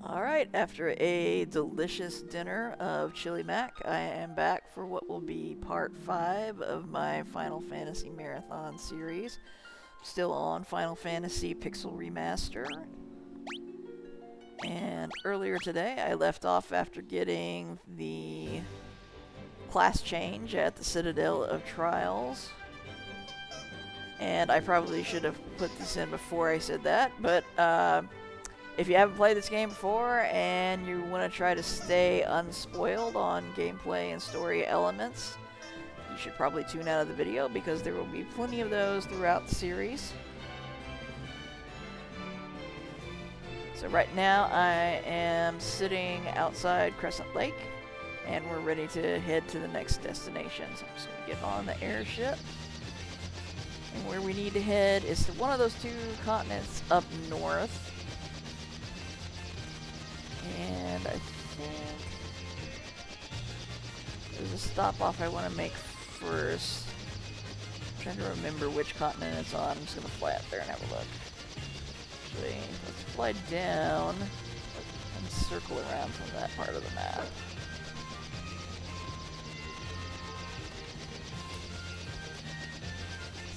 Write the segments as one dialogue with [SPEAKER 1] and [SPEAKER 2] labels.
[SPEAKER 1] Alright, after a delicious dinner of chili mac, I am back for what will be part 5 of my Final Fantasy Marathon series. Still on Final Fantasy Pixel Remaster. And earlier today, I left off after getting the class change at the Citadel of Trials. And I probably should have put this in before I said that, but if you haven't played this game before and you want to try to stay unspoiled on gameplay and story elements, you should probably tune out of the video because there will be plenty of those throughout the series. So right now I am sitting outside Crescent Lake and we're ready to head to the next destination. So I'm just going to get on the airship. And where we need to head is to one of those two continents up north. And I think there's a stop off I want to make first. I'm trying to remember which continent it's on. I'm just going to fly up there and have a look. Actually, let's fly down and circle around from that part of the map.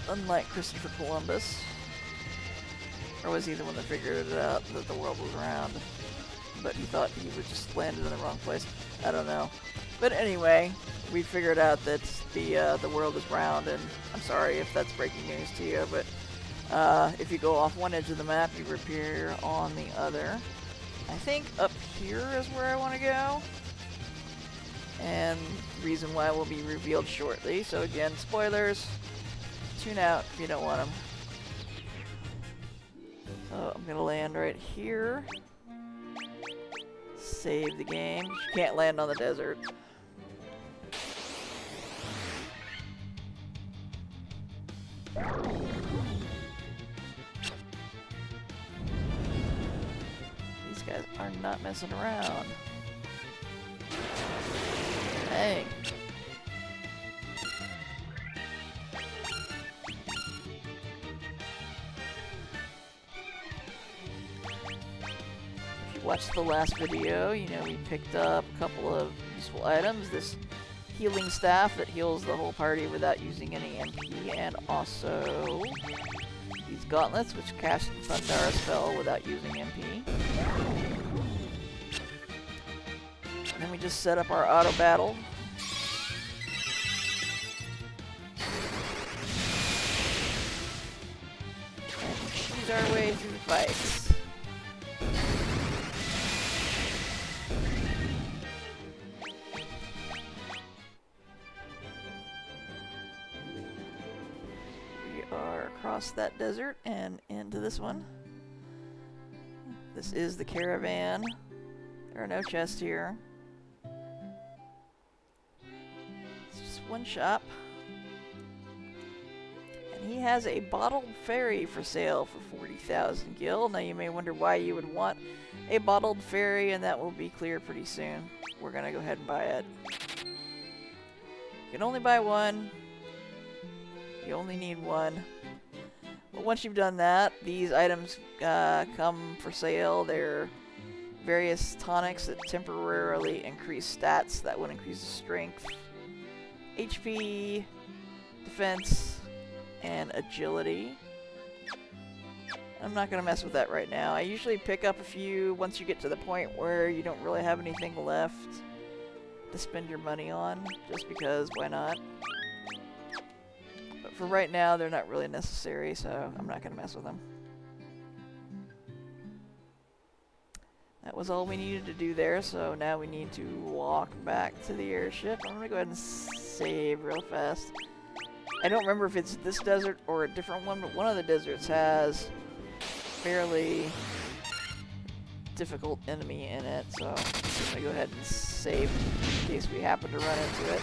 [SPEAKER 1] Unlike Christopher Columbus, or was he the one that figured it out that the world was round? But he thought he would just landed in the wrong place. I don't know. But anyway, we figured out that the world is round, and I'm sorry if that's breaking news to you, but if you go off one edge of the map, you appear on the other. I think up here is where I want to go, and the reason why will be revealed shortly. So again, spoilers. Tune out if you don't want them. So I'm gonna land right here. Save the game. You can't land on the desert. These guys are not messing around. Hey. Watched the last video, you know, we picked up a couple of useful items. This healing staff that heals the whole party without using any MP, and also these gauntlets which cast the Thundara spell without using MP. And then we just set up our auto battle. And choose our way through the fights. Across that desert and into this one. This is the caravan. There are no chests here. It's just one shop. And he has a bottled ferry for sale for 40,000 gil. Now you may wonder why you would want a bottled ferry, and that will be clear pretty soon. We're gonna go ahead and buy it. You can only buy one. You only need one. But once you've done that, these items come for sale. They're various tonics that temporarily increase stats that would increase strength, HP, defense, and agility. I'm not going to mess with that right now. I usually pick up a few once you get to the point where you don't really have anything left to spend your money on, just because, why not? For right now, they're not really necessary, so I'm not going to mess with them. That was all we needed to do there, so now we need to walk back to the airship. I'm going to go ahead and save real fast. I don't remember if it's this desert or a different one, but one of the deserts has fairly difficult enemy in it, so I'm going to go ahead and save in case we happen to run into it.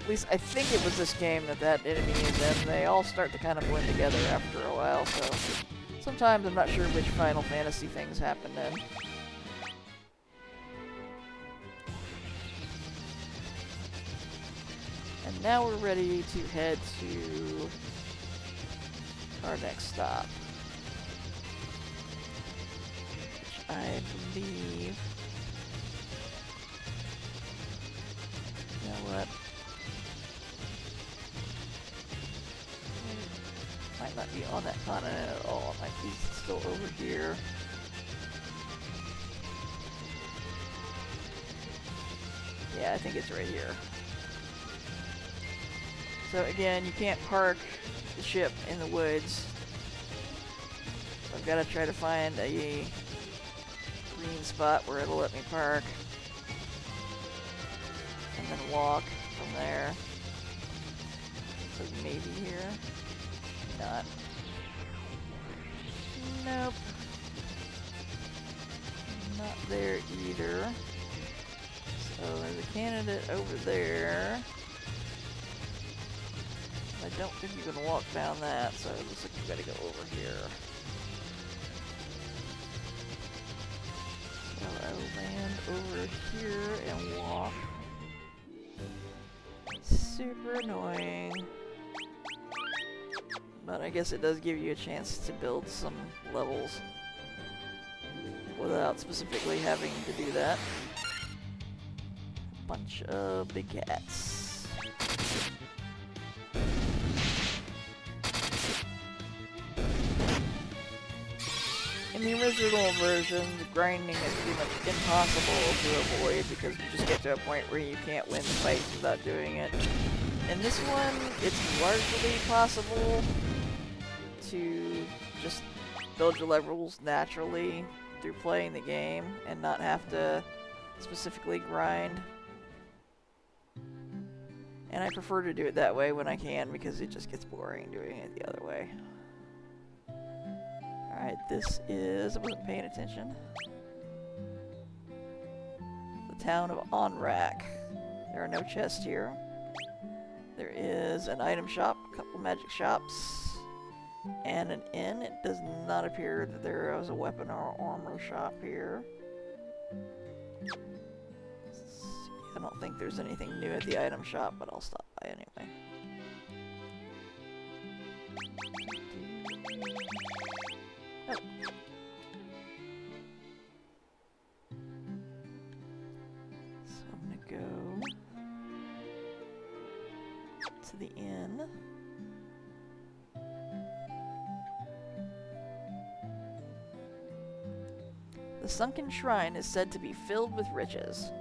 [SPEAKER 1] At least I think it was this game that enemy is in. They all start to kind of blend together after a while, so sometimes I'm not sure which Final Fantasy things happen in. And now we're ready to head to our next stop. Which I believe... You know what? Might not be on that continent at all. It might be still over here. Yeah, I think it's right here. So again, you can't park the ship in the woods. So I've got to try to find a green spot where it'll let me park. And then walk from there. So maybe here. Not. Nope. Not there either. So there's a candidate over there. I don't think you can walk down that, so it looks like you gotta go over here. So I will land over here and walk. Super annoying. But I guess it does give you a chance to build some levels without specifically having to do that. Bunch of big cats. In the original version, the grinding is pretty much impossible to avoid because you just get to a point where you can't win fights without doing it. In this one, it's largely possible to just build your levels naturally through playing the game and not have to specifically grind. And I prefer to do it that way when I can because it just gets boring doing it the other way. Alright, this is... I wasn't paying attention. The town of Onrak. There are no chests here. There is an item shop, a couple magic shops, and an inn. It does not appear that there is a weapon or armor shop here. I don't think there's anything new at the item shop, but I'll stop by anyway. Oh. So I'm gonna go to the inn. The sunken shrine is said to be filled with riches.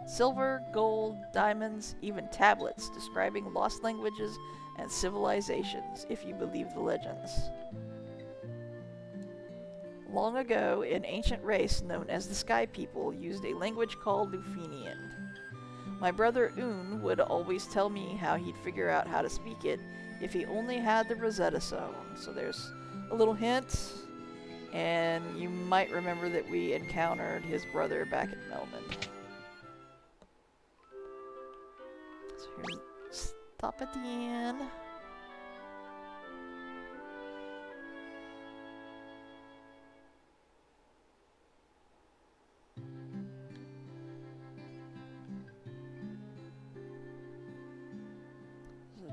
[SPEAKER 1] Silver, gold, diamonds, even tablets describing lost languages and civilizations, if you believe the legends. Long ago, an ancient race known as the Sky People used a language called Lufenian. My brother Un would always tell me how he'd figure out how to speak it if he only had the Rosetta Stone. So there's a little hint, and you might remember that we encountered his brother back at Melbourne. So here's stop at the inn.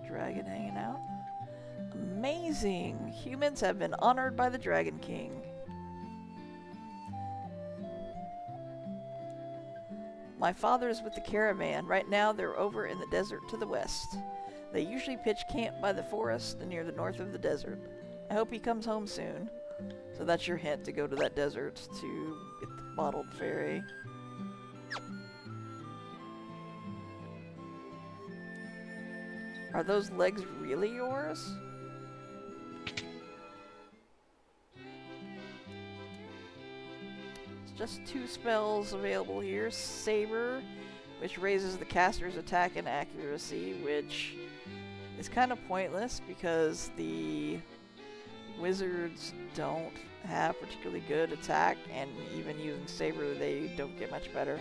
[SPEAKER 1] Dragon hanging out. Amazing! Humans have been honored by the Dragon King. My father's with the caravan. Right now they're over in the desert to the west. They usually pitch camp by the forest near the north of the desert. I hope he comes home soon. So that's your hint to go to that desert to get the bottled fairy. Are those legs really yours? It's just 2 spells available here. Saber, which raises the caster's attack and accuracy, which is kind of pointless because the wizards don't have particularly good attack, and even using Saber they don't get much better.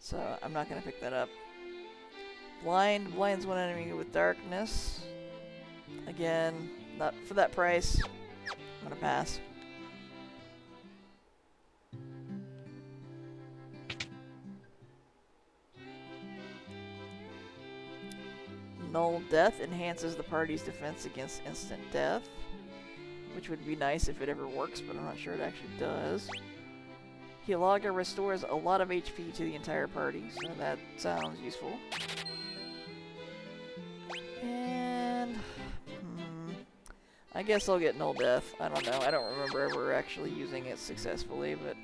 [SPEAKER 1] So I'm not going to pick that up. Blind blinds one enemy with darkness. Again, not for that price. I'm gonna pass. Null Death enhances the party's defense against instant death, which would be nice if it ever works, but I'm not sure it actually does. Hilaga restores a lot of HP to the entire party, so that sounds useful. And I guess I'll get Null Death. I don't know. I don't remember ever actually using it successfully, but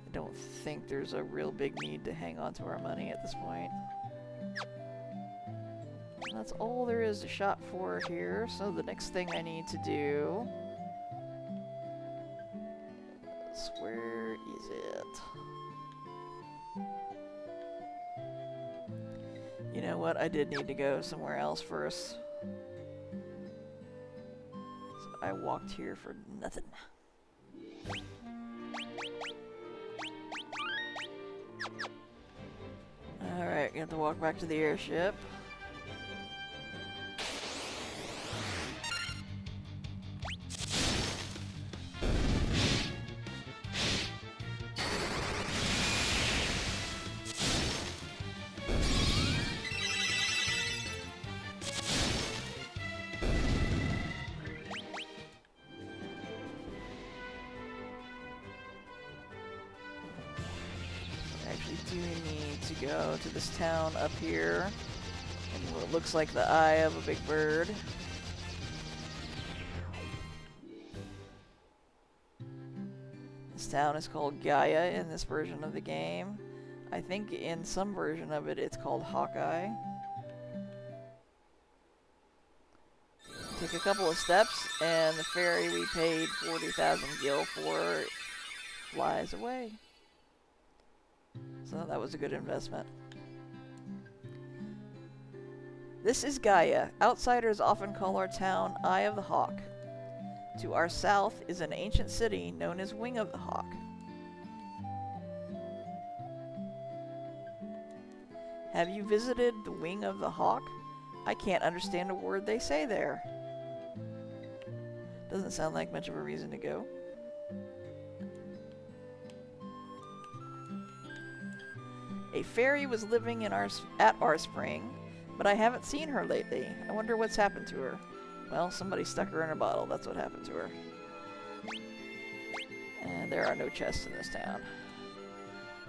[SPEAKER 1] I don't think there's a real big need to hang on to our money at this point. That's all there is to shop for here, so the next thing I need to do is, where is it? You know what, I did need to go somewhere else first. So I walked here for nothing. Alright, gonna have to walk back to the airship. Do need to go to this town up here in what looks like the eye of a big bird. This town is called Gaia in this version of the game. I think in some version of it it's called Hawkeye. Take a couple of steps and the ferry we paid 40,000 gil for flies away. So that was a good investment. This is Gaia. Outsiders often call our town Eye of the Hawk. To our south is an ancient city known as Wing of the Hawk. Have you visited the Wing of the Hawk? I can't understand a word they say there. Doesn't sound like much of a reason to go. A fairy was living in at our spring, but I haven't seen her lately. I wonder what's happened to her. Well, somebody stuck her in a bottle. That's what happened to her. And there are no chests in this town.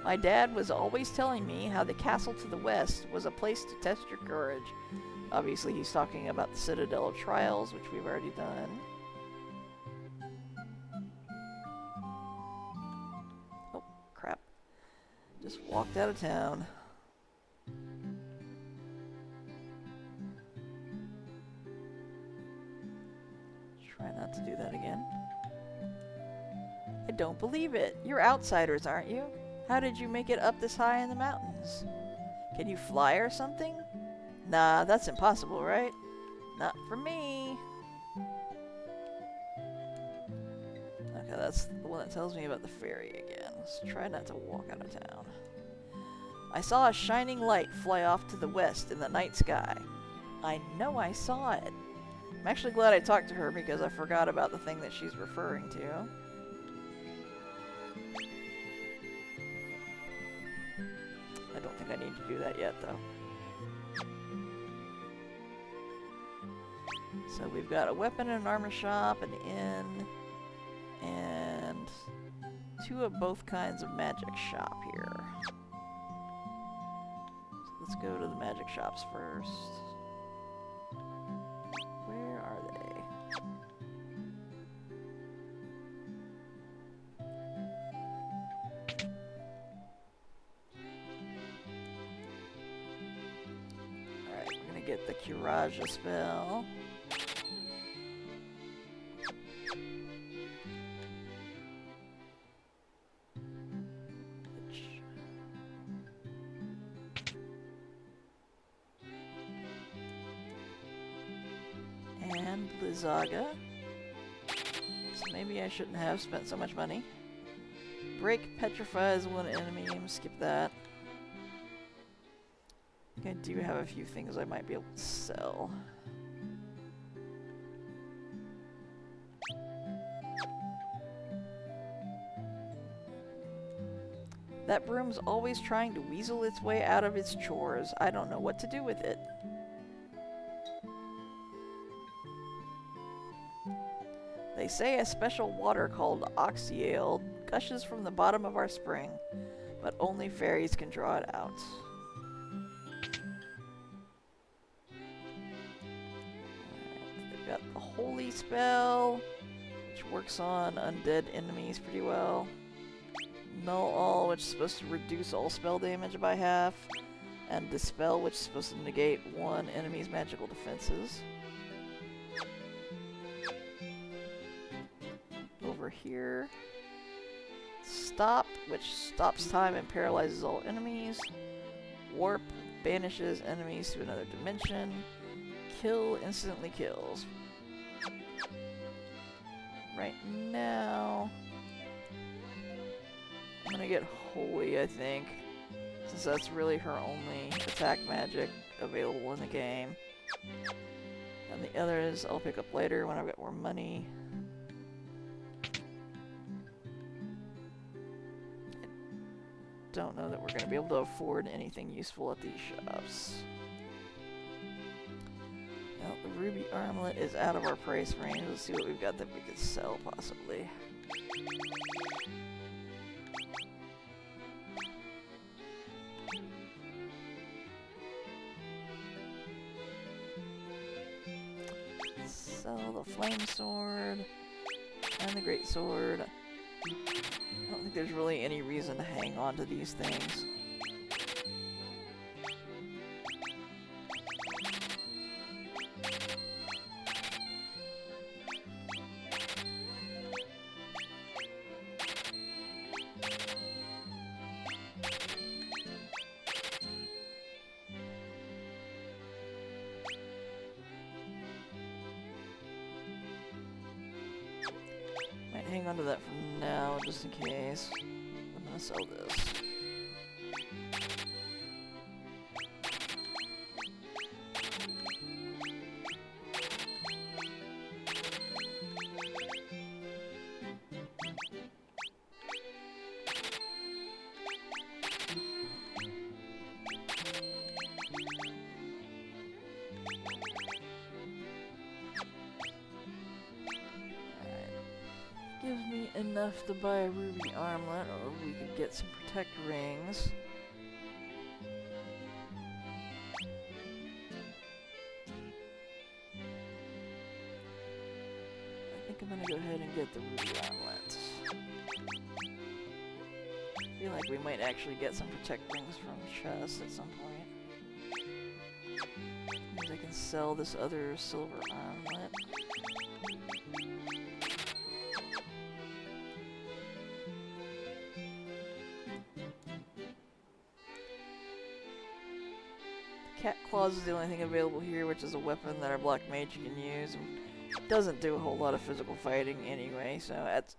[SPEAKER 1] My dad was always telling me how the castle to the west was a place to test your courage. Obviously, he's talking about the Citadel of Trials, which we've already done. Oh, crap. Just walked out of town. Try not to do that again. I don't believe it. You're outsiders, aren't you? How did you make it up this high in the mountains? Can you fly or something? Nah, that's impossible, right? Not for me. Okay, that's the one that tells me about the ferry again. Let's try not to walk out of town. I saw a shining light fly off to the west in the night sky. I know I saw it. I'm actually glad I talked to her because I forgot about the thing that she's referring to. I don't think I need to do that yet, though. So we've got a weapon and armor shop, an inn, and two of both kinds of magic shop here. So let's go to the magic shops first. Where are they? Alright, we're gonna get the Curaja spell. And Blizzaga. So maybe I shouldn't have spent so much money. Break petrifies one enemy. Skip that. I think I do have a few things I might be able to sell. That broom's always trying to weasel its way out of its chores. I don't know what to do with it. They say a special water called oxyale gushes from the bottom of our spring, but only fairies can draw it out. They've got the holy spell, which works on undead enemies pretty well. Null all, which is supposed to reduce all spell damage by half. And Dispel, which is supposed to negate one enemy's magical defenses. Over here. Stop, which stops time and paralyzes all enemies. Warp banishes enemies to another dimension. Kill instantly kills. Right now, I'm gonna get Holy, I think, since that's really her only attack magic available in the game. And the others I'll pick up later when I've got more money. I don't know that we're gonna be able to afford anything useful at these shops. Now, the ruby armlet is out of our price range. Let's see what we've got that we could sell, possibly. Sell the flame sword and the great sword. I don't think there's really any reason to hang on to these things. Hang on to that for now, just in case. I'm gonna sell this. Gives me enough to buy a ruby armlet, or we could get some protect rings. I think I'm gonna go ahead and get the ruby armlet. I feel like we might actually get some protect rings from chests at some point. Means I can sell this other silver armlet. Cat Claws is the only thing available here, which is a weapon that our black mage can use. And doesn't do a whole lot of physical fighting anyway, so at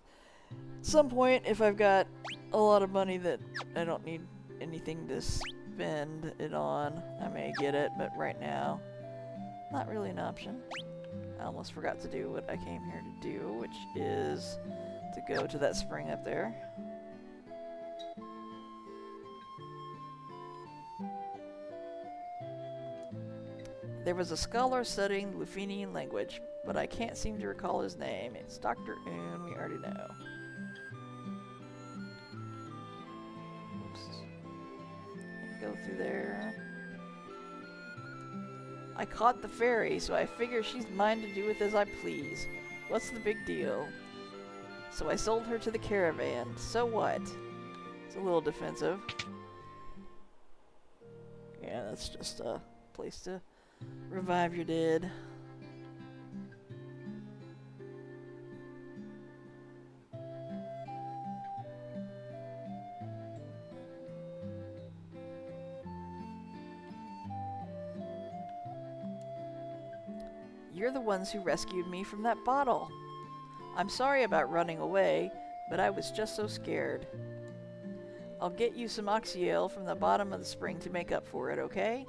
[SPEAKER 1] some point, if I've got a lot of money that I don't need anything to spend it on, I may get it, but right now, not really an option. I almost forgot to do what I came here to do, which is to go to that spring up there. There was a scholar studying the Lufenian language, but I can't seem to recall his name. It's Dr. Un, we already know. Oops. Go through there. I caught the fairy, so I figure she's mine to do with as I please. What's the big deal? So I sold her to the caravan. So what? It's a little defensive. Yeah, that's just a place to revive your dead. You're the ones who rescued me from that bottle. I'm sorry about running away, but I was just so scared. I'll get you some oxyale from the bottom of the spring to make up for it, okay?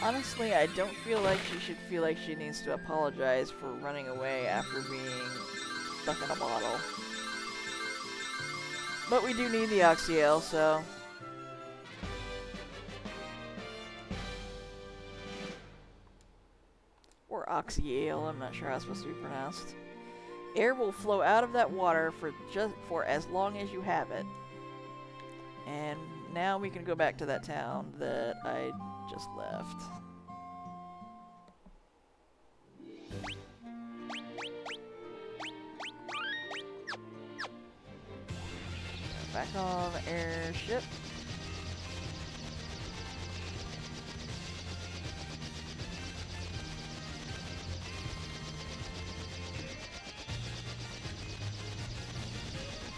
[SPEAKER 1] Honestly, I don't feel like she should feel like she needs to apologize for running away after being stuck in a bottle. But we do need the Oxyale, so... Or Oxyale, I'm not sure how it's supposed to be pronounced. Air will flow out of that water for as long as you have it. And now we can go back to that town that I just left. Back on the airship.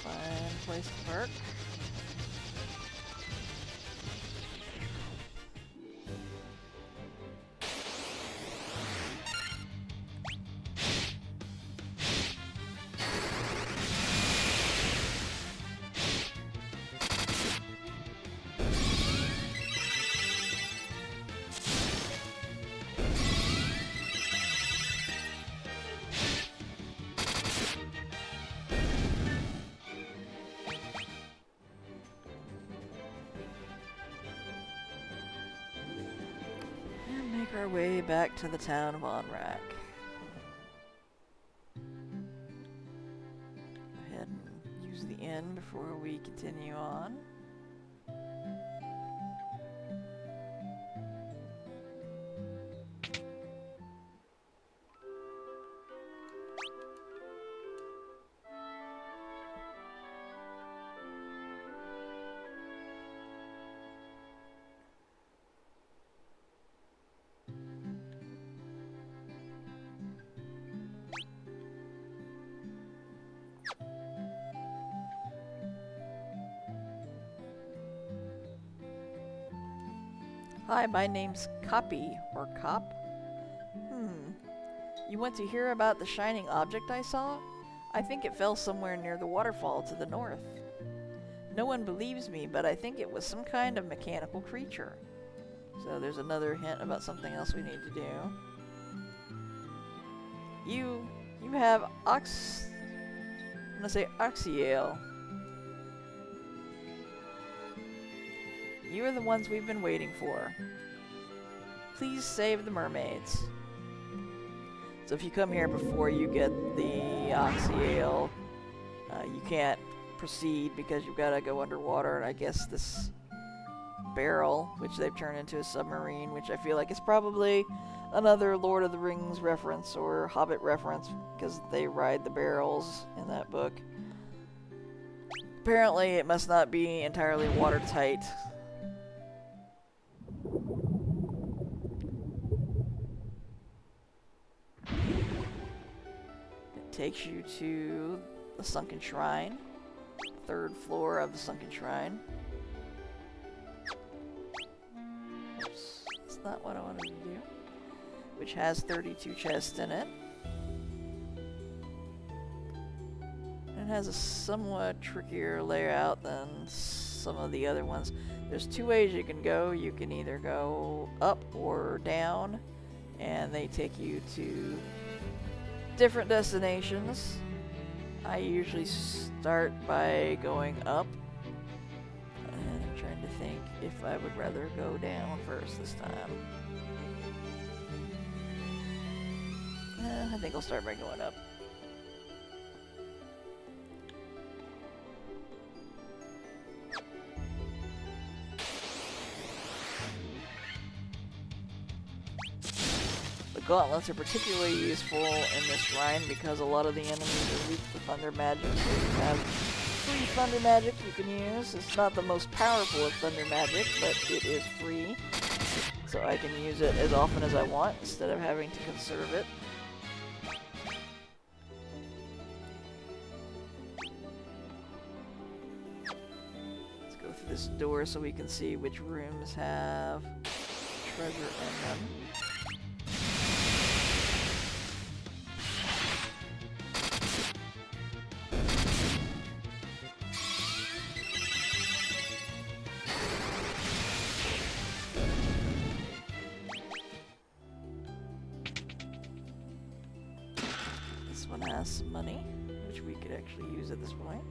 [SPEAKER 1] Find a place to park. Our way back to the town of Onrak. Go ahead and use the inn before we continue on. Hi, my name's Copy, or Cop. You want to hear about the shining object I saw? I think it fell somewhere near the waterfall to the north. No one believes me, but I think it was some kind of mechanical creature. So there's another hint about something else we need to do. You have I'm gonna say Oxyale. You are the ones we've been waiting for. Please save the mermaids. So if you come here before you get the Oxyale, you can't proceed because you've got to go underwater. And I guess this barrel, which they've turned into a submarine, which I feel like is probably another Lord of the Rings reference or Hobbit reference because they ride the barrels in that book. Apparently it must not be entirely watertight. Takes you to the Sunken Shrine, third floor of the Sunken Shrine. Oops, that's not what I wanted to do. Which has 32 chests in it. It has a somewhat trickier layout than some of the other ones. There's two ways you can go. You can either go up or down, and they take you to different destinations. I usually start by going up, and I'm trying to think if I would rather go down first this time. I think I'll start by going up. Gauntlets are particularly useful in this shrine because a lot of the enemies are weak to thunder magic. So you have free thunder magic you can use. It's not the most powerful of thunder magic, but it is free. So I can use it as often as I want instead of having to conserve it. Let's go through this door so we can see which rooms have treasure in them. we could actually use at this point.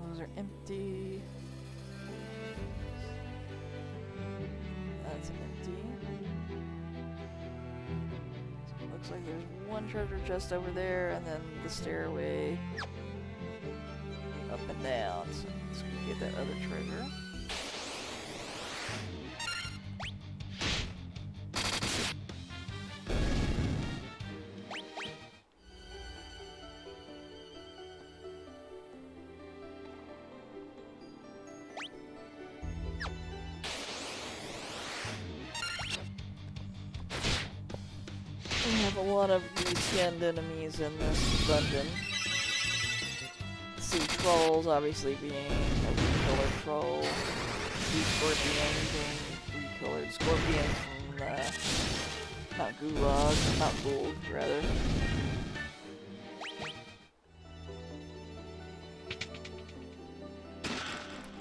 [SPEAKER 1] Those are empty. That's empty. So it looks like there's one treasure chest over there, and then the stairway up and down. So let's go get that other treasure. We have a lot of reskinned enemies in this dungeon. Sea trolls obviously being a re-colored troll. Sea scorpions being re-colored scorpions from Mount Gulag, Mount Gould, rather.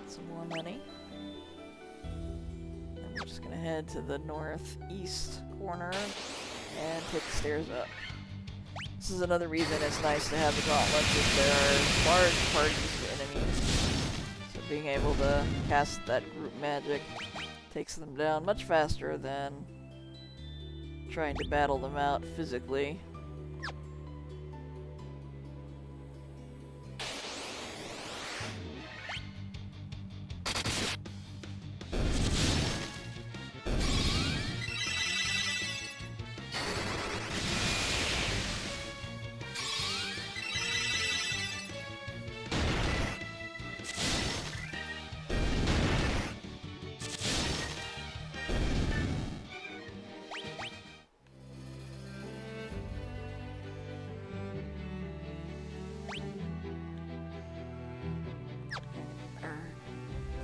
[SPEAKER 1] Some more money. And we're just gonna head to the northeast corner and take the stairs up. This is another reason it's nice to have the gauntlets, if there are large parties of enemies. So being able to cast that group magic takes them down much faster than trying to battle them out physically.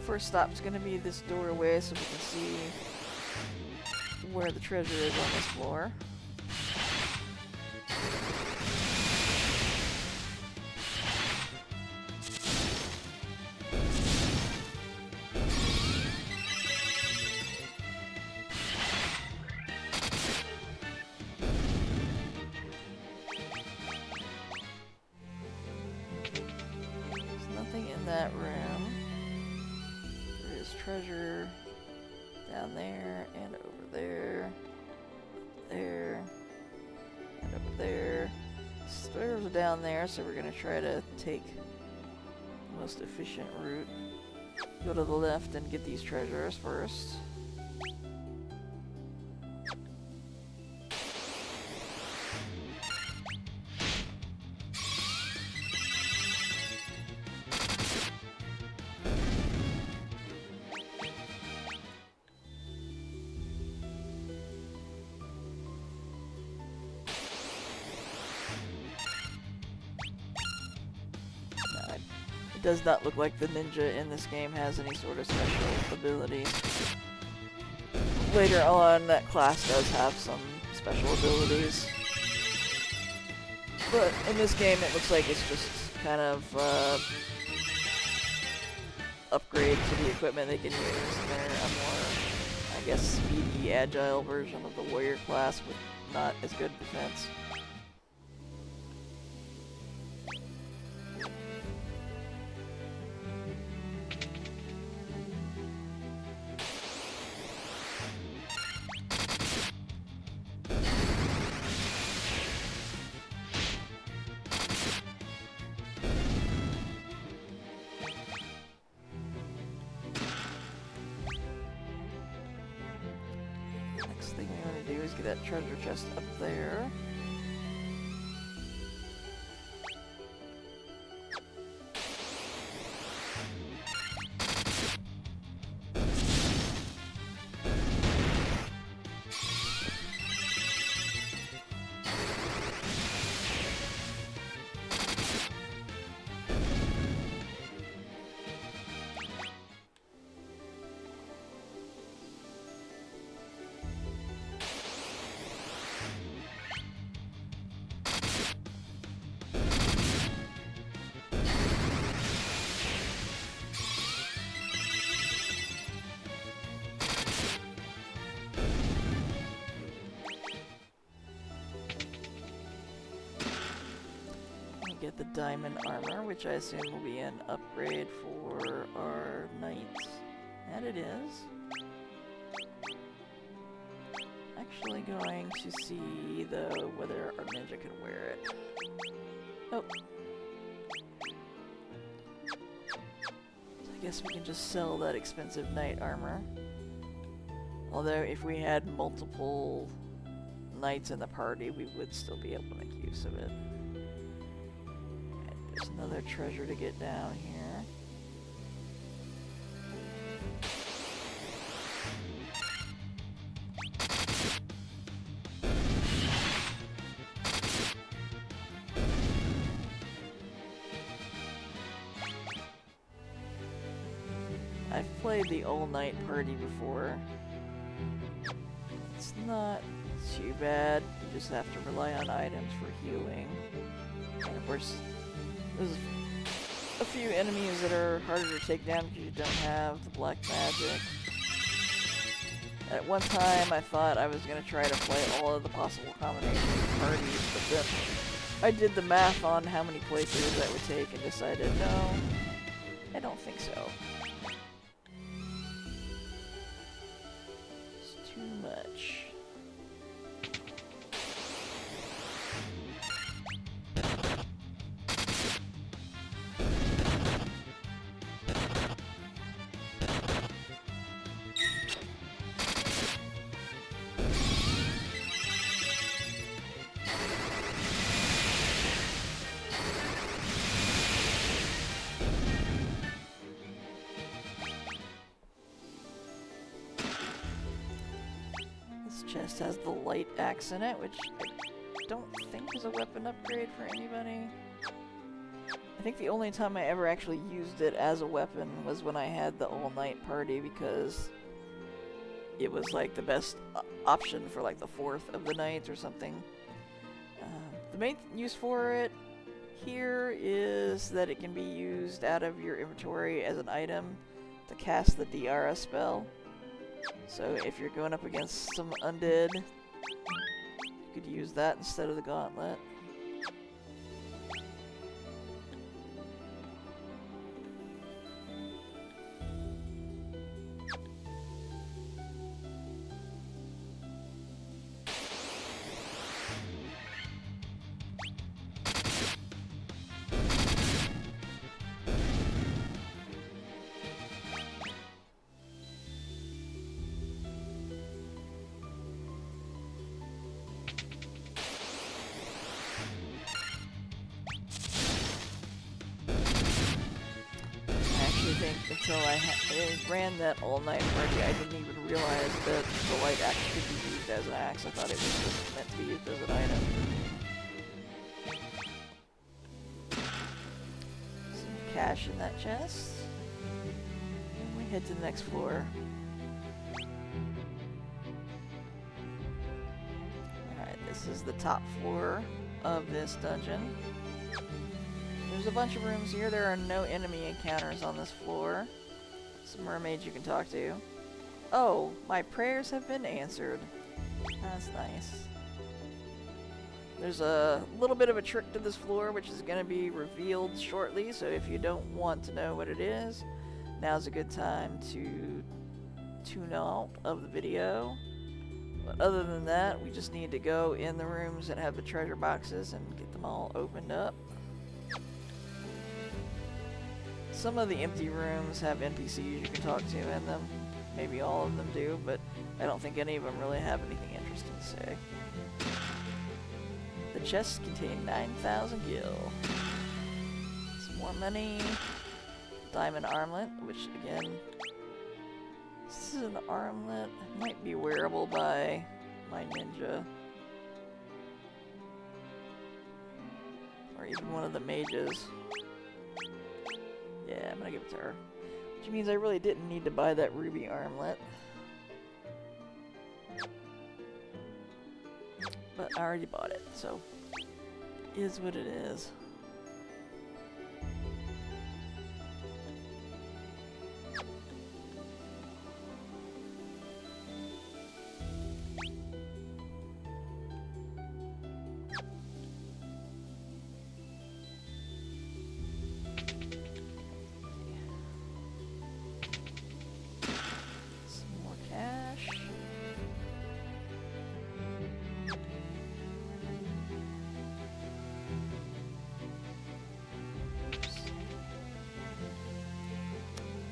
[SPEAKER 1] First stop's gonna be this doorway so we can see where the treasure is on this floor. There's nothing in that room. Treasure down there and over there, there, and up there. Stairs are down there, so we're gonna try to take the most efficient route. Go to the left and get these treasures first. It does not look like the ninja in this game has any sort of special abilities. Later on, that class does have some special abilities. But in this game, it looks like it's just kind of upgrade to the equipment they can use. And they're a more, I guess, speedy, agile version of the warrior class with not as good defense. Next thing we want to do is get that treasure chest up there. diamond armor, which I assume will be an upgrade for our knights. And it is. Actually going to see, though, whether our ninja can wear it. Oh. So I guess we can just sell that expensive knight armor. Although, if we had multiple knights in the party, we would still be able to make use of it. And there's another treasure to get down here. I've played the all-night party before. It's not too bad. You just have to rely on items for healing. And of course, there's a few enemies that are harder to take down because you don't have the black magic. At one time, I thought I was going to try to play all of the possible combinations of parties, but then I did the math on how many playthroughs that would take and decided, no, I don't think so. It's too much. Chest has the light axe in it, which I don't think is a weapon upgrade for anybody. I think the only time I ever actually used it as a weapon was when I had the all-night party, because it was like the best option for like the 4th of the night or something. The main use for it here is that it can be used out of your inventory as an item to cast the DRS spell. So if you're going up against some undead, you could use that instead of the gauntlet. Until I ran that all-night party, I didn't even realize that the light axe could be used as an axe. I thought it was just meant to be used as an item. Some cash in that chest. And we head to the next floor. Alright, this is the top floor of this dungeon. There's a bunch of rooms here. There are no enemy encounters on this floor. Some mermaids you can talk to. Oh, my prayers have been answered. That's nice. There's a little bit of a trick to this floor, which is going to be revealed shortly, so if you don't want to know what it is, now's a good time to tune out of the video. But other than that, we just need to go in the rooms that have the treasure boxes and get them all opened up. Some of the empty rooms have NPCs you can talk to in them. Maybe all of them do, but I don't think any of them really have anything interesting to say. The chests contain 9,000 gil. Some more money. Diamond armlet, which again, this is an armlet. It might be wearable by my ninja. Or even one of the mages. Yeah, I'm gonna give it to her. Which means I really didn't need to buy that ruby armlet. But I already bought it, so is what it is.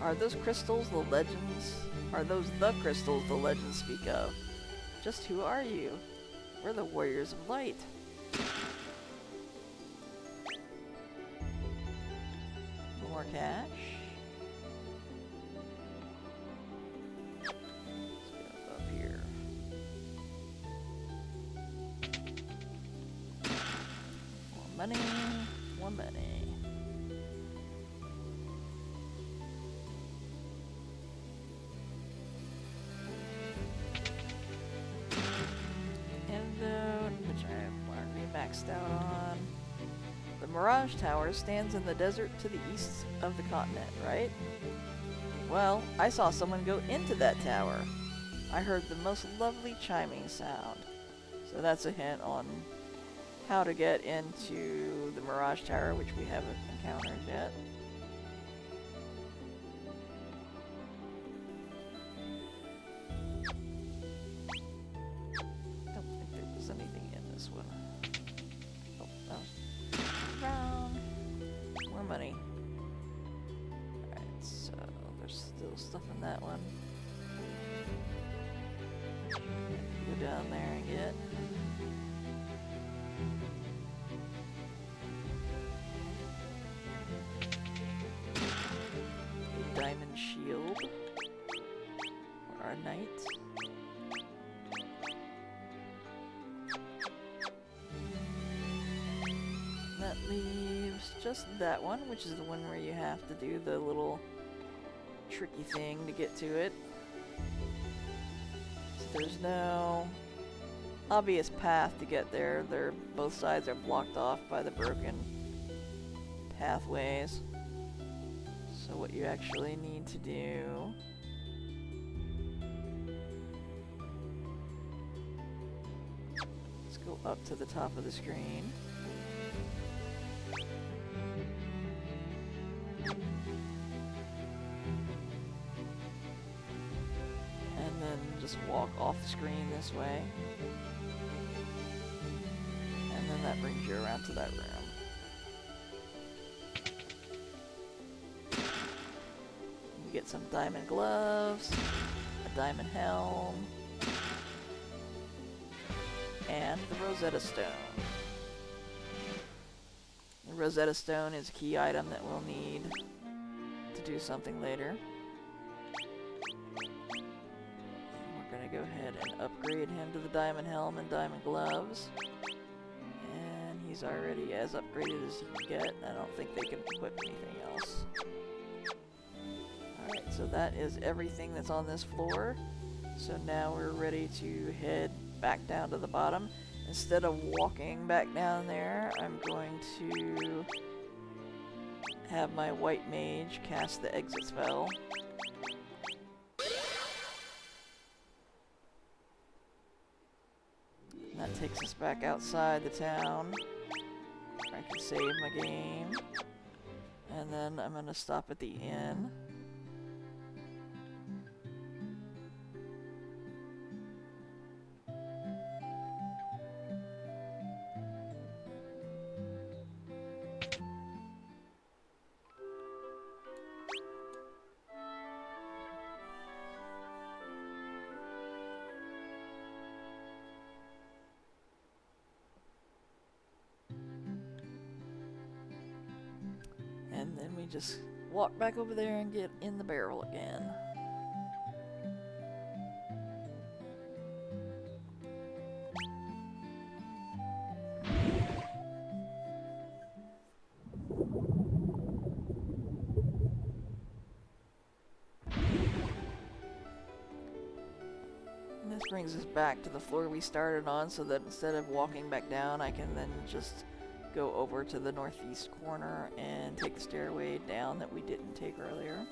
[SPEAKER 1] Are those crystals the legends? Are those the crystals the legends speak of? Just who are you? We're the Warriors of Light. More cash. Let's go up here. More money. More money. Which I've already maxed out on. The Mirage Tower stands in the desert to the east of the continent, right? Well, I saw someone go into that tower. I heard the most lovely chiming sound. So that's a hint on how to get into the Mirage Tower, which we haven't encountered yet. Money. Alright, so there's still stuff in that one. Go down there and get. A diamond shield for our knight. That leaves just that one, which is the one where you have to do the little tricky thing to get to it. So there's no obvious path to get there. Both sides are blocked off by the broken pathways. So what you actually need to do is go up to the top of the screen. Just walk off the screen this way, and then that brings you around to that room. You get some diamond gloves, a diamond helm, and the Rosetta Stone. The Rosetta Stone is a key item that we'll need to do something later. Go ahead and upgrade him to the diamond helm and diamond gloves, and he's already as upgraded as he can get. I don't think they can equip anything else. Alright, so that is everything that's on this floor. So now we're ready to head back down to the bottom. Instead of walking back down there, I'm going to have my white mage cast the exit spell. That takes us back outside the town. I can save my game. And then I'm gonna stop at the inn. And then we just walk back over there and get in the barrel again. And this brings us back to the floor we started on, so that instead of walking back down, I can then just go over to the northeast corner and take the stairway down that we didn't take earlier.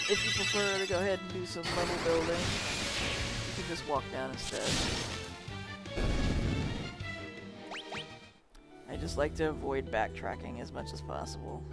[SPEAKER 1] If you prefer to go ahead and do some level building, you can just walk down instead. I just like to avoid backtracking as much as possible.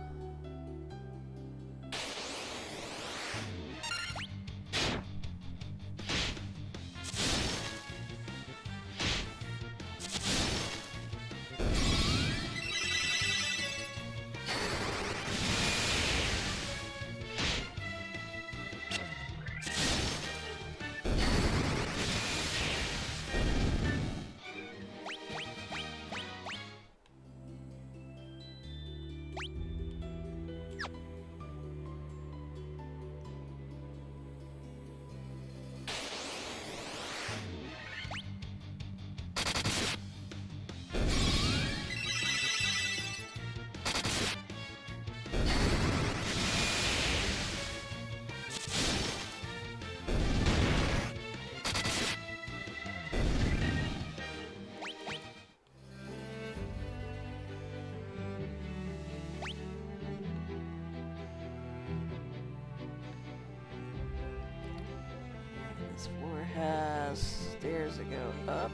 [SPEAKER 1] has stairs that go up.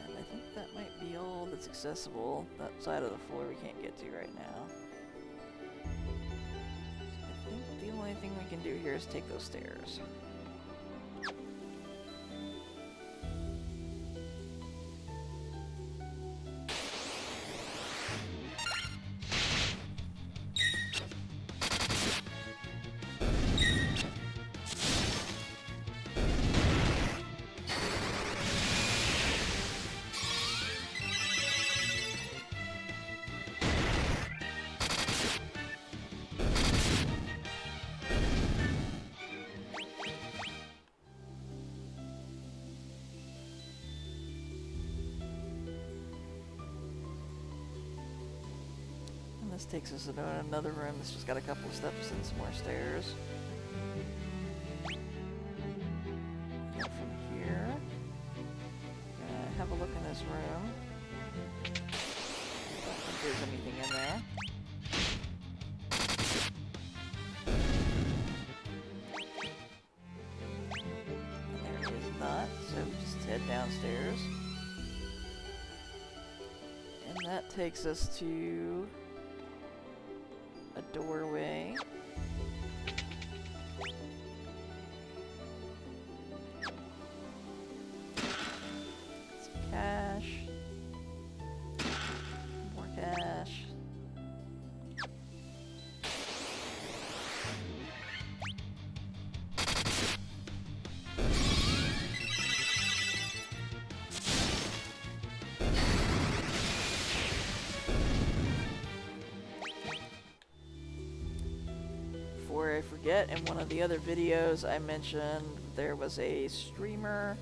[SPEAKER 1] And I think that might be all that's accessible. That side of the floor we can't get to right now. So I think the only thing we can do here is take those stairs. This takes us into another room that's just got a couple of steps and some more stairs. And from here, gonna have a look in this room. I don't think there's anything in there. And there is not, so just head downstairs. And that takes us to a doorway. Some cash. More cash. Before I forget, in one of the other videos I mentioned there was a streamer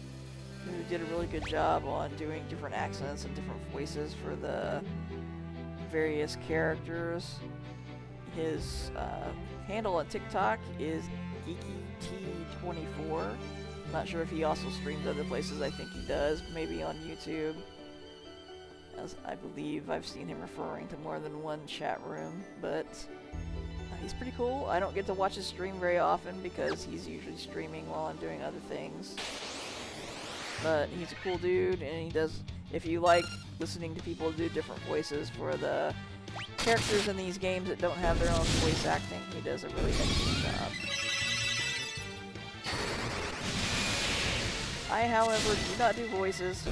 [SPEAKER 1] who did a really good job on doing different accents and different voices for the various characters. His handle on TikTok is GeekyT24. I'm not sure if he also streams other places. I think he does, maybe on YouTube, as I believe I've seen him referring to more than one chat room, but he's pretty cool. I don't get to watch his stream very often because he's usually streaming while I'm doing other things. But he's a cool dude, and he does, if you like listening to people do different voices for the characters in these games that don't have their own voice acting, he does a really excellent job. I, however, do not do voices.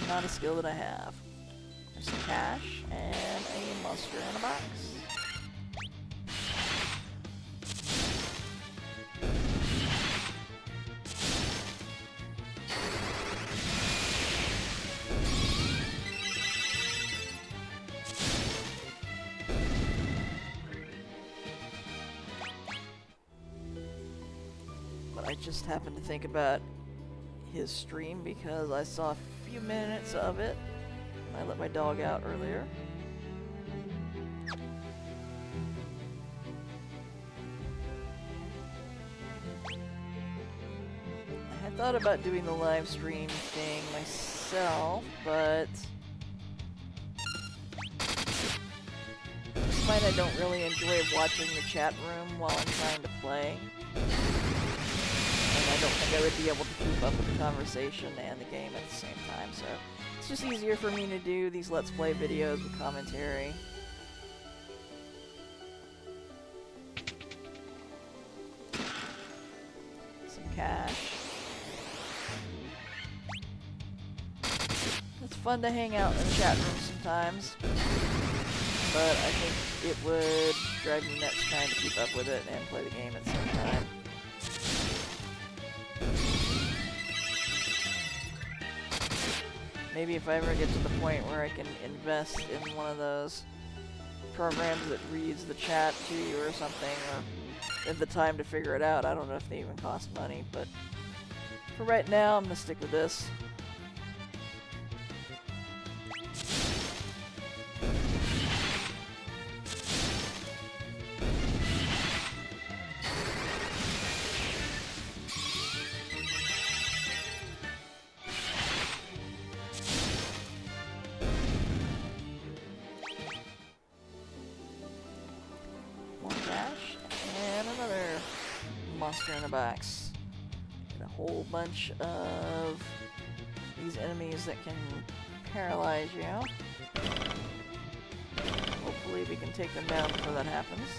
[SPEAKER 1] Not a skill that I have. There's some cash and a monster in a box. But I just happened to think about his stream because I saw a few minutes of it. I let my dog out earlier. I had thought about doing the live stream thing myself, but I find I don't really enjoy watching the chat room while I'm trying to play. I don't think I would be able to keep up with the conversation and the game at the same time, so it's just easier for me to do these Let's Play videos with commentary. Some cash. It's fun to hang out in the chat room sometimes, but I think it would drive me nuts trying to keep up with it and play the game at the same time. Maybe if I ever get to the point where I can invest in one of those programs that reads the chat to you or something, or have the time to figure it out. I don't know if they even cost money, but for right now, I'm gonna stick with this. monster in a box. Get a whole bunch of these enemies that can paralyze you. Hopefully we can take them down before that happens.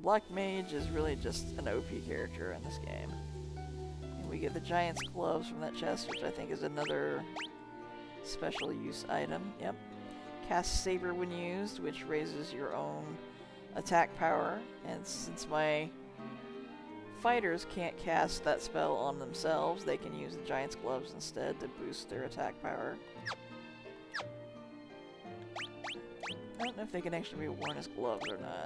[SPEAKER 1] Black Mage is really just an OP character in this game. And we get the Giant's Gloves from that chest, which I think is another special use item. Yep. Cast Saber when used, which raises your own attack power. And since my fighters can't cast that spell on themselves, they can use the Giant's Gloves instead to boost their attack power. I don't know if they can actually be worn as gloves or not.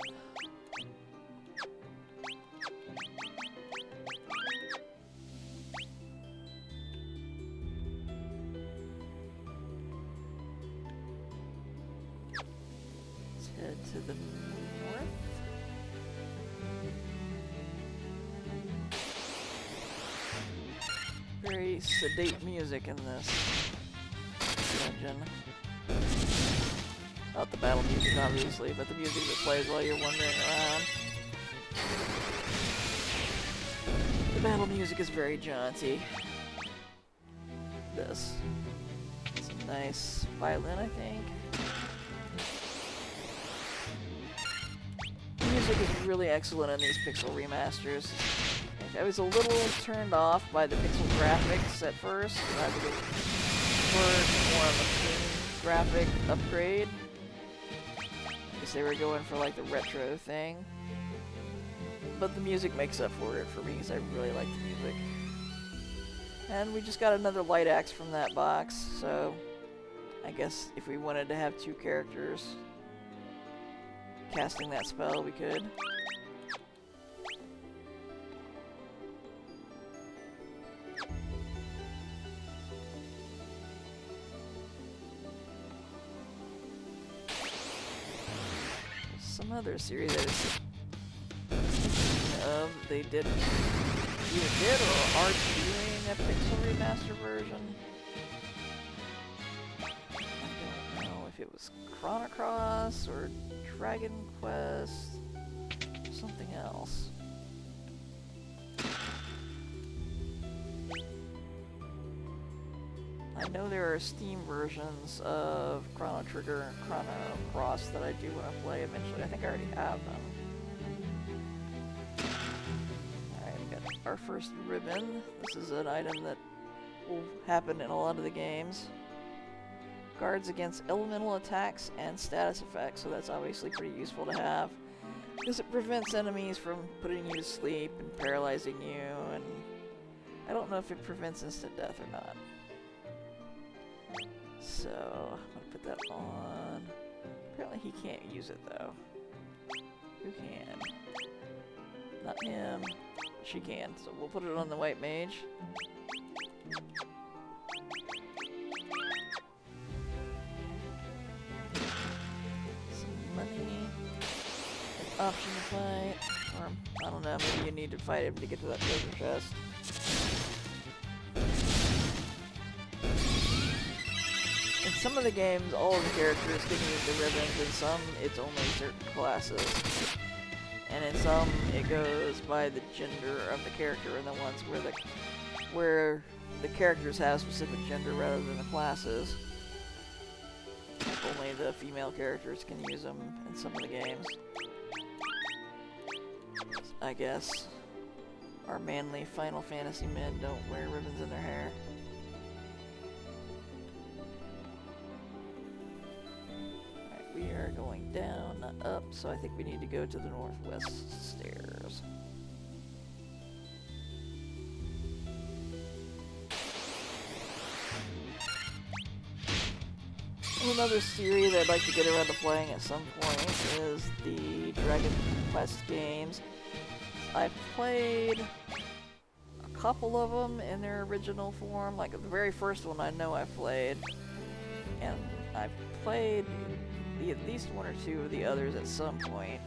[SPEAKER 1] To the north. Very sedate music in this dungeon. Not the battle music, obviously, but the music that plays while you're wandering around. The battle music is very jaunty. This. It's a nice violin, I think. Music is really excellent in these Pixel Remasters. I was a little turned off by the pixel graphics at first. I would prefer more of a clean graphic upgrade. I guess they were going for like the retro thing. But the music makes up for it for me because I really like the music. And we just got another light axe from that box, so I guess if we wanted to have two characters casting that spell, we could. Some other series that is they did either did or are doing a Pixel Remaster version. I don't know if it was Chrono Cross or Dragon Quest, something else. I know there are Steam versions of Chrono Trigger and Chrono Cross that I do want to play eventually. I think I already have them. Alright, we got our first ribbon. This is an item that will happen in a lot of the games. Guards against elemental attacks and status effects, so that's obviously pretty useful to have. Because it prevents enemies from putting you to sleep and paralyzing you, and I don't know if it prevents instant death or not. So, I'm gonna put that on. Apparently he can't use it though. Who can? Not him. She can, so we'll put it on the white mage. Option to fight, or I don't know, maybe you need to fight him to get to that treasure chest. In some of the games, all of the characters can use the ribbons, in some it's only certain classes. And in some, it goes by the gender of the character, and the ones where the characters have specific gender rather than the classes. Only the female characters can use them in some of the games. I guess our manly Final Fantasy men don't wear ribbons in their hair. Alright, we are going down, not up, so I think we need to go to the northwest stairs. Another series I'd like to get around to playing at some point is the Dragon Quest games. I've played a couple of them in their original form, like the very first one I know I've played, and I've played at least one or two of the others at some point,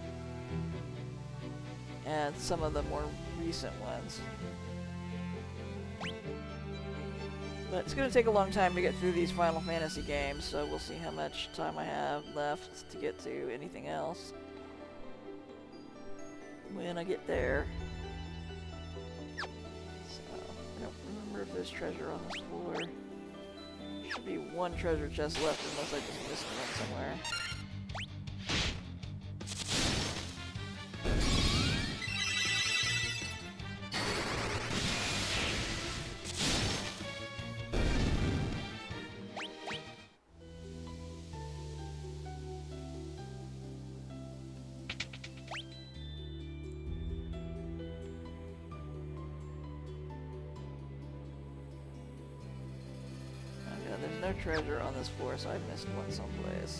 [SPEAKER 1] and some of the more recent ones. But it's going to take a long time to get through these Final Fantasy games, so we'll see how much time I have left to get to anything else when I get there. So, I don't remember if there's treasure on this floor. Should be one treasure chest left unless I just missed one somewhere. There's no treasure on this floor, so I missed one someplace.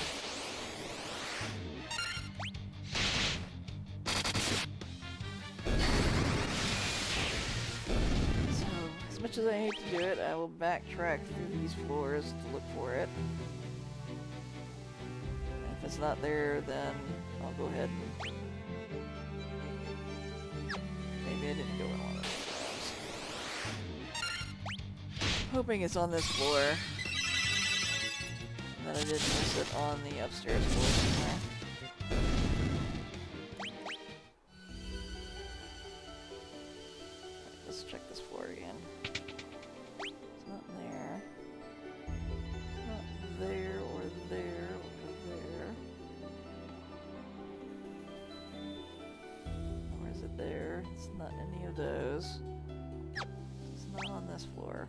[SPEAKER 1] So, as much as I hate to do it, I will backtrack through these floors to look for it. And if it's not there, then I'll go ahead and... Maybe I didn't go in one of those rooms. Hoping it's on this floor. That I didn't miss it on the upstairs floor somewhere. Right, let's check this floor again. It's not there. It's not there or there or there. Or is it there? It's not any of those. It's not on this floor.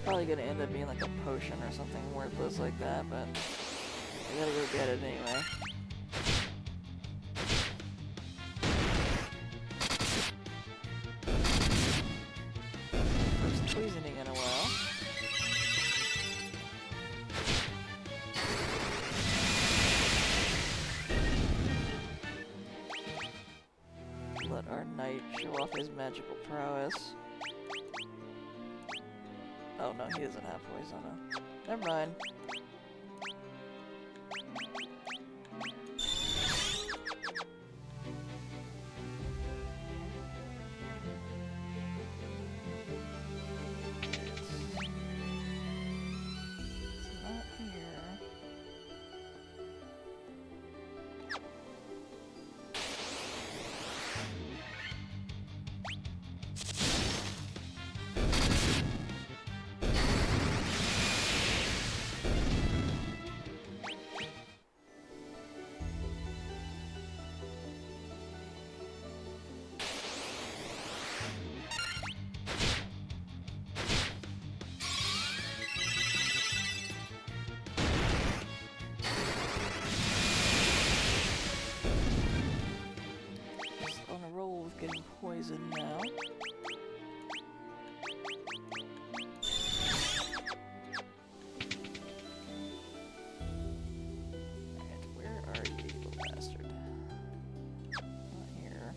[SPEAKER 1] Probably gonna end up being like a potion or something worthless like that, but I gotta go get it anyway. First poisoning in a while. Let our knight show off his magical prowess. Oh no, he doesn't have Poisona. Never mind. It's not here. Getting poisoned now. Alright, where are you, little bastard? Not here.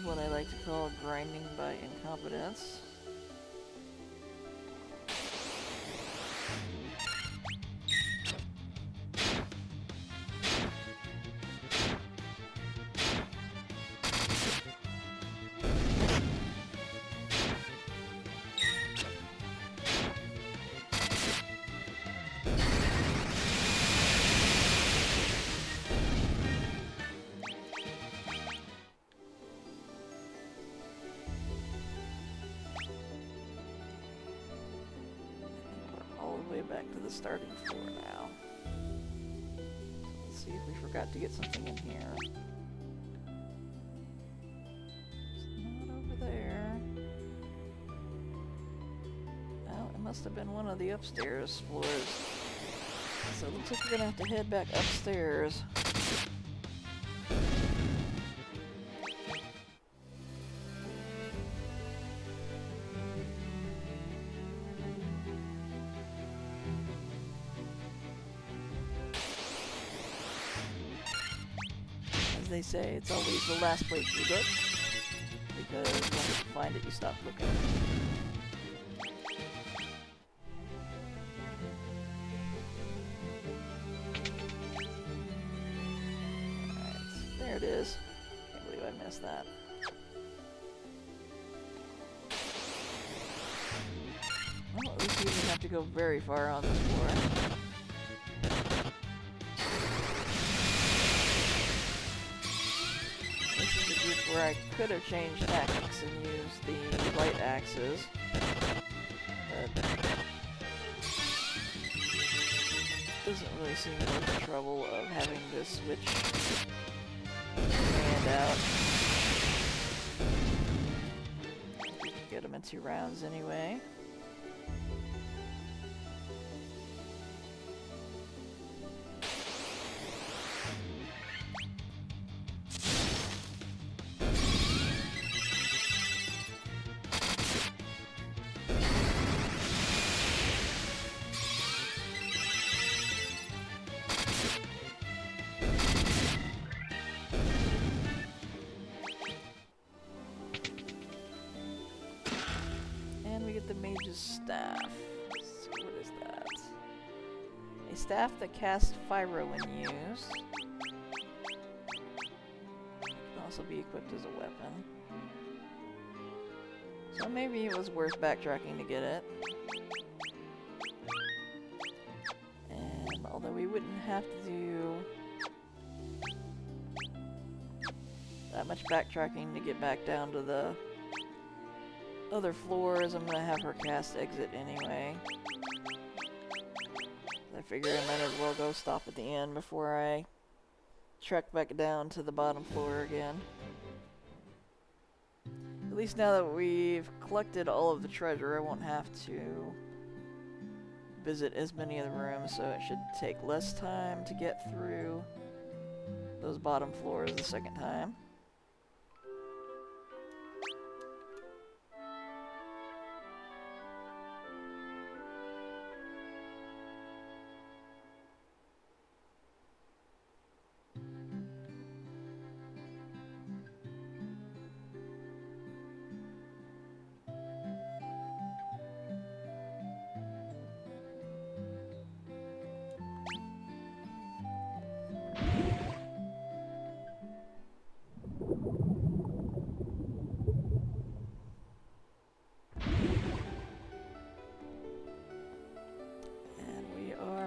[SPEAKER 1] What I like to call grinding by incompetence. back to the starting floor now. Let's see if we forgot to get something in here. It's not over there. Well, it must have been one of the upstairs floors. So it looks like we're gonna have to head back upstairs. As they say, it's always the last place you look, because once you find it, you stop looking. There it is. Can't believe I missed that. Well, at least we didn't have to go very far on this floor. This is a group where I could have changed tactics and used the light axes. But doesn't really seem worth the trouble of having to switch command out. We can get them in 2 rounds anyway. The mage's staff. Let's see, what is that? A staff that casts Pyro when used. It can also be equipped as a weapon. So maybe it was worth backtracking to get it. And although we wouldn't have to do that much backtracking to get back down to the other floors, I'm gonna have her cast exit anyway. I figure I might as well go stop at the end before I trek back down to the bottom floor again. At least now that we've collected all of the treasure, I won't have to visit as many of the rooms, so it should take less time to get through those bottom floors the second time.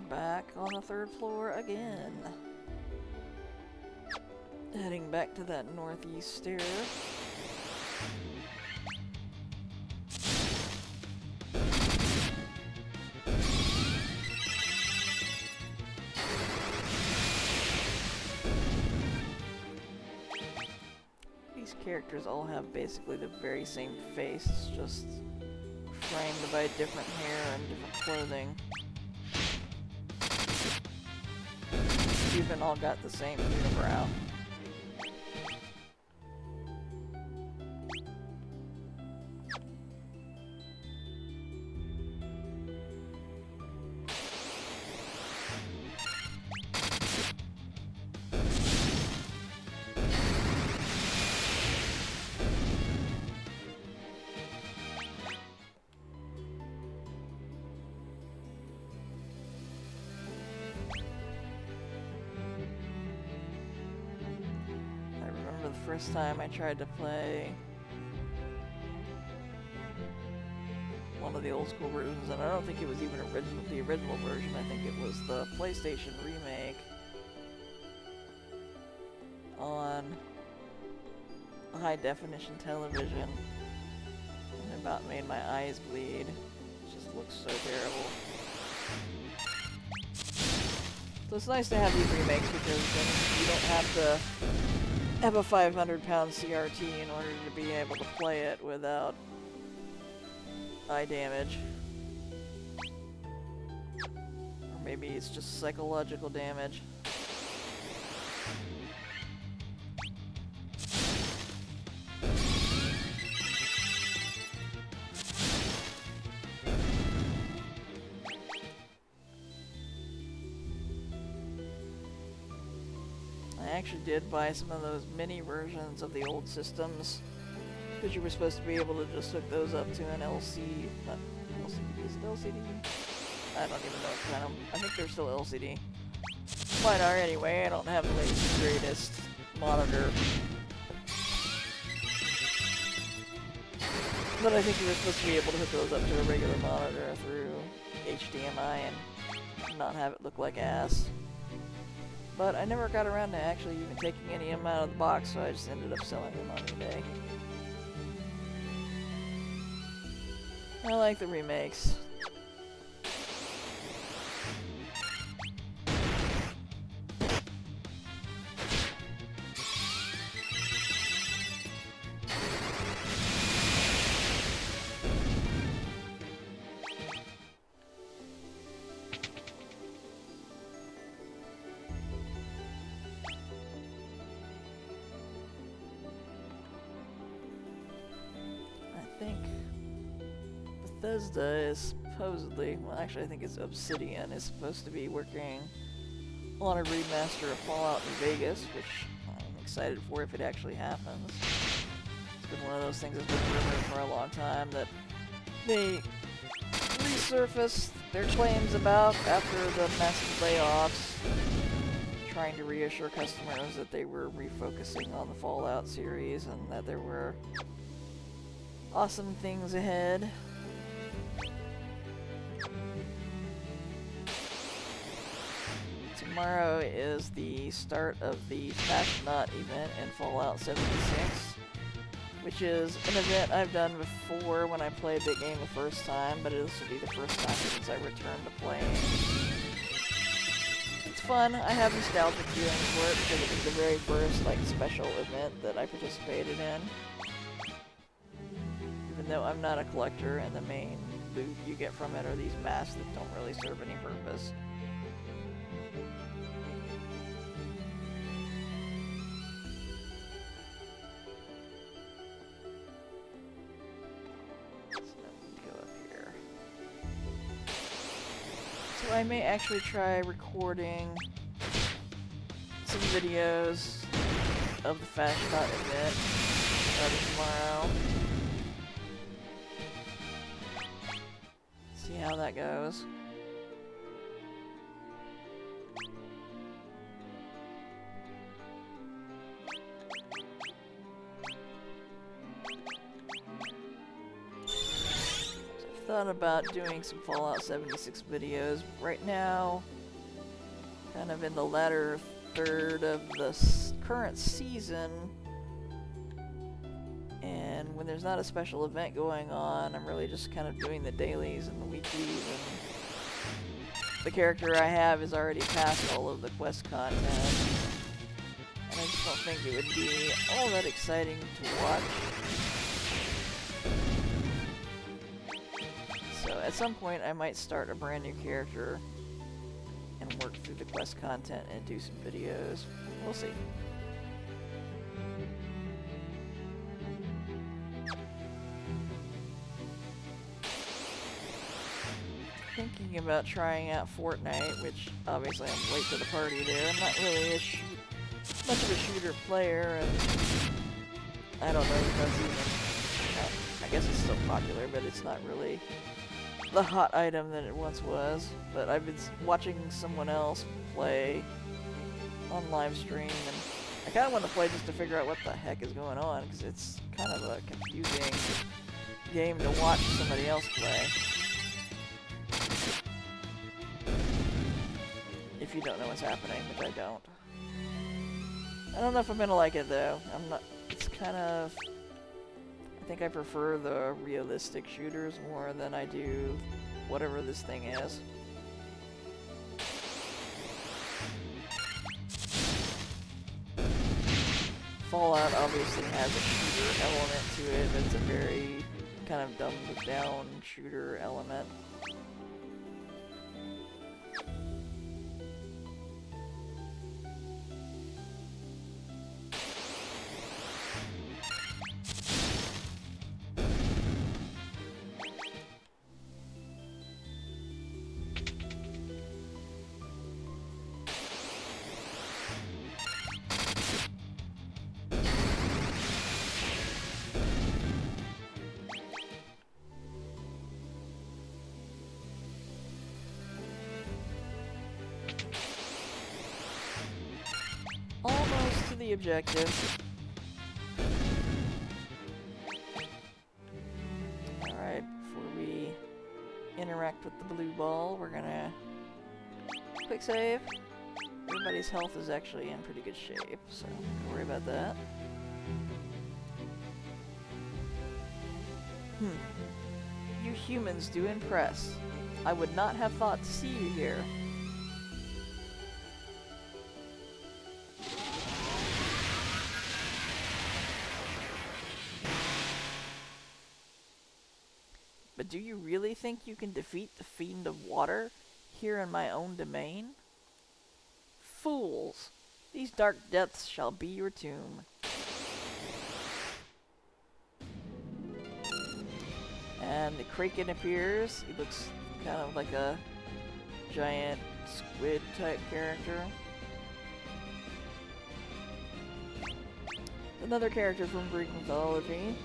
[SPEAKER 1] Back on the 3rd floor again. Heading back to that northeast stair. These characters all have basically the very same face, it's just framed by different hair and different clothing. Even all got the same unibrow. The first time I tried to play one of the old school versions, and I don't think it was even the original version, I think it was the PlayStation remake on a high definition television. It about made my eyes bleed. It just looks so terrible. So it's nice to have these remakes because then you don't have to have a 500-pound CRT in order to be able to play it without eye damage. Or maybe it's just psychological damage. I actually did buy some of those mini versions of the old systems because you were supposed to be able to just hook those up to an LCD. Not LCD, is it LCD? I don't even know what kind of. I think they're still LCD. Mine are anyway. I don't have the latest and greatest monitor. But I think you were supposed to be able to hook those up to a regular monitor through HDMI and not have it look like ass. But I never got around to actually even taking any of them out of the box, so I just ended up selling them on eBay. I like the remakes. Bethesda is supposedly, well actually I think it's Obsidian, is supposed to be working on a remaster of Fallout New Vegas, which I'm excited for if it actually happens. It's been one of those things that's been rumored for a long time that they resurfaced their claims about after the massive layoffs, trying to reassure customers that they were refocusing on the Fallout series and that there were awesome things ahead. Tomorrow is the start of the Fashion event in Fallout 76, which is an event I've done before when I played the game the first time, but this will be the first time since I returned to playing. It's fun. I have nostalgic feelings for it because it was the very first special event that I participated in. Even though I'm not a collector and the main loot you get from it are these masks that don't really serve any purpose. So I may actually try recording some videos of the Fashion event starting tomorrow. See how that goes. Thought about doing some Fallout 76 videos. Right now, kind of in the latter third of the current season, and when there's not a special event going on, I'm really just kind of doing the dailies and the weeklies, and the character I have is already past all of the quest content, and I just don't think it would be all that exciting to watch. So at some point I might start a brand new character and work through the quest content and do some videos. We'll see. Thinking about trying out Fortnite, which obviously I'm late to the party there. I'm not really much of a shooter player, and I don't know if that's even, I guess it's still popular, but it's not really the hot item that it once was. But I've been watching someone else play on live stream, and I kind of want to play just to figure out what the heck is going on, because it's kind of a confusing game to watch somebody else play. If you don't know what's happening, which I don't. I don't know if I'm gonna like it though. I'm not, it's kind of, I think I prefer the realistic shooters more than I do whatever this thing is. Fallout obviously has a shooter element to it, but it's a very kind of dumbed down shooter element. Almost to the objective. Alright, before we interact with the blue ball, we're gonna quick save. Everybody's health is actually in pretty good shape, so don't worry about that. You humans do impress. I would not have thought to see you here. But do you really think you can defeat the Fiend of Water here in my own domain? Fools! These dark depths shall be your tomb. And the Kraken appears. He looks kind of like a giant squid type character. Another character from Greek mythology.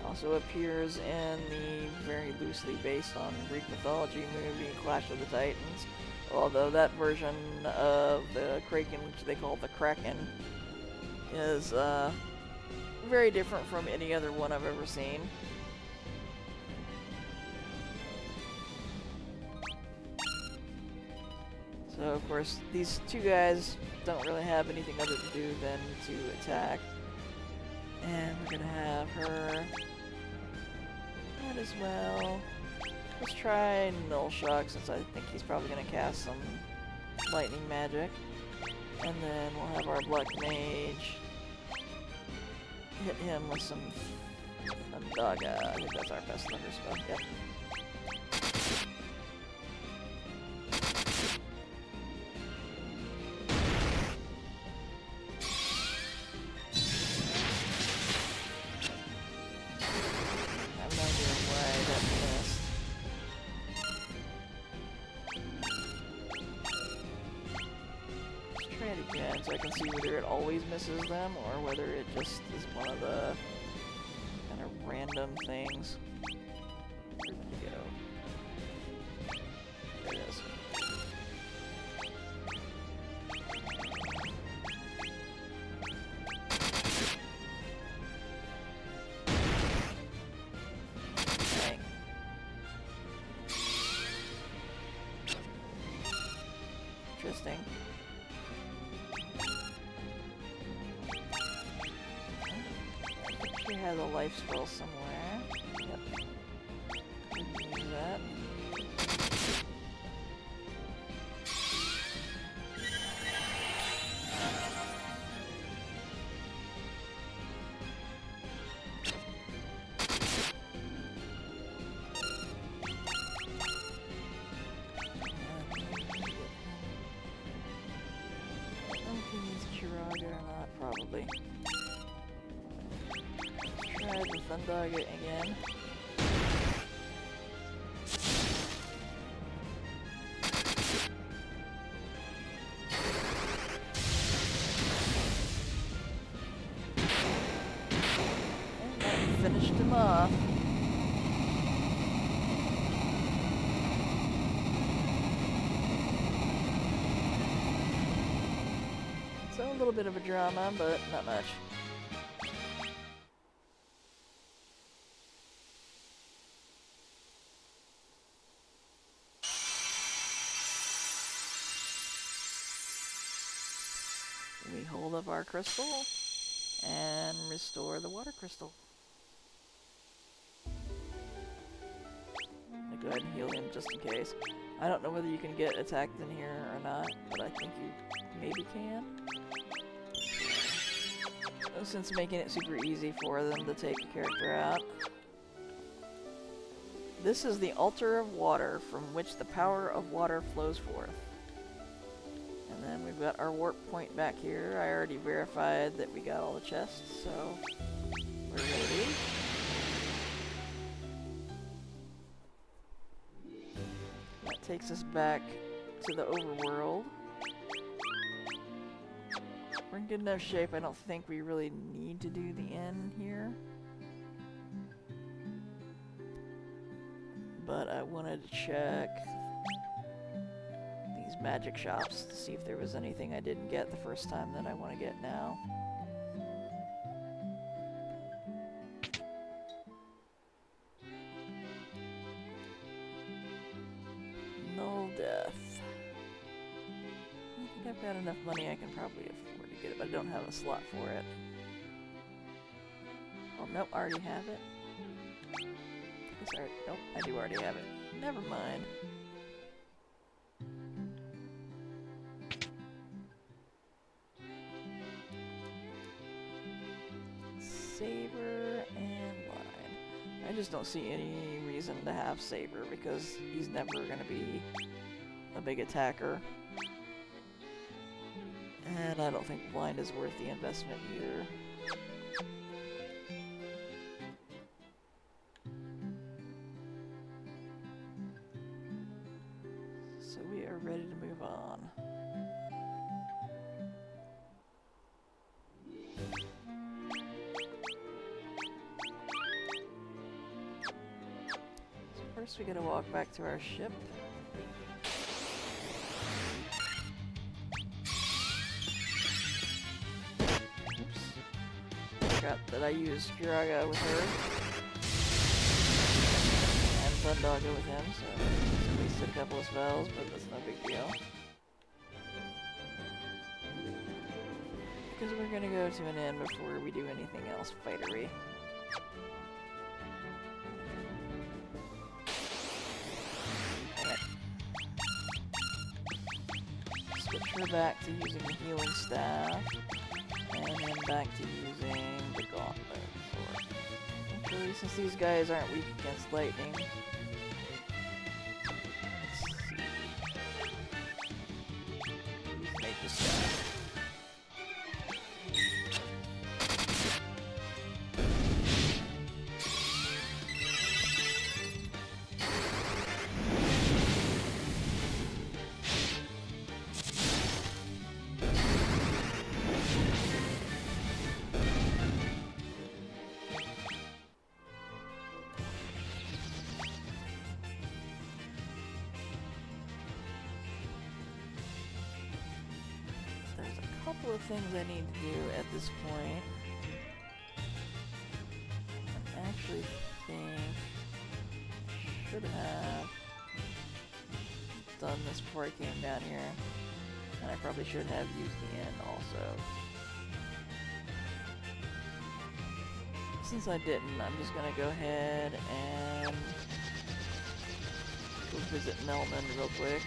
[SPEAKER 1] Also appears in the very loosely based on Greek mythology movie Clash of the Titans. Although that version of the Kraken, which they call the Kraken, is very different from any other one I've ever seen. So of course these two guys don't really have anything other to do than to attack. And we're gonna have her might as well. Let's try Null Shock since I think he's probably going to cast some lightning magic. And then we'll have our Luck Mage hit him with some Thundaga. I think that's our best thunder spell. Yep. So I can see whether it always misses them or whether it just is one of the kind of random things. Where did it go? There it is. Dang. Interesting. She has a life spell somewhere. Yep. We can use that. I don't know if he needs Kiraga or not, probably. Try the Thundaga again. And that finished him off. So a little bit of a drama, but not much. We hold up our crystal and restore the water crystal. I'm gonna go ahead and heal him just in case. I don't know whether you can get attacked in here or not, but I think you maybe can. No sense making it super easy for them to take a character out. This is the altar of water from which the power of water flows forth. And then we've got our warp point back here. I already verified that we got all the chests, so we're ready. That takes us back to the overworld. We're in good enough shape. I don't think we really need to do the inn here. But I wanted to check these magic shops to see if there was anything I didn't get the first time that I want to get now. Null death. I think I've got enough money I can probably afford to get it, but I don't have a slot for it. Oh, nope, I already have it. Nope, I do already have it. Never mind. Saber and Line. I just don't see any reason to have Saber because he's never going to be a big attacker. And I don't think Blind is worth the investment either. So we are ready to move on. So first we gotta walk back to our ship. Forgot that I used Furaga with her. And Thundogga with him, so I wasted a couple of spells, but that's no big deal. Because we're gonna go to an inn before we do anything else fightery. Switch her back to using the healing staff. And then back to using the gauntlet. Actually, since these guys aren't weak against lightning, let's see. Make this guy. Couple of things I need to do at this point. I actually think should have done this before I came down here, and I probably should have used the inn also. Since I didn't, I'm just gonna go ahead and go visit Melman real quick.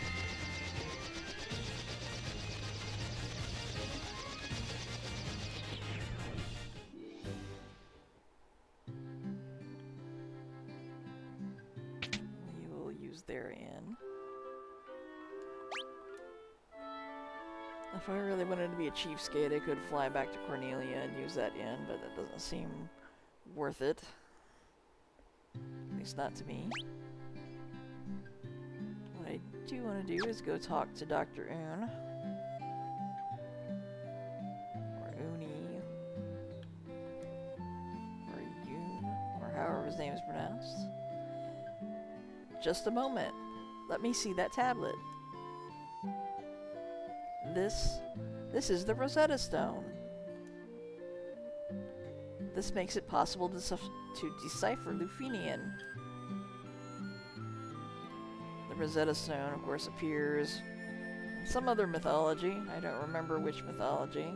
[SPEAKER 1] Their inn. If I really wanted to be a cheapskate, I could fly back to Cornelia and use that inn, but that doesn't seem worth it. At least not to me. What I do want to do is go talk to Dr. Un. Or Uni. Or Yoon. Or however his name is pronounced. Just a moment. Let me see that tablet. This is the Rosetta Stone. This makes it possible to decipher Lufenian. The Rosetta Stone, of course, appears in some other mythology. I don't remember which mythology.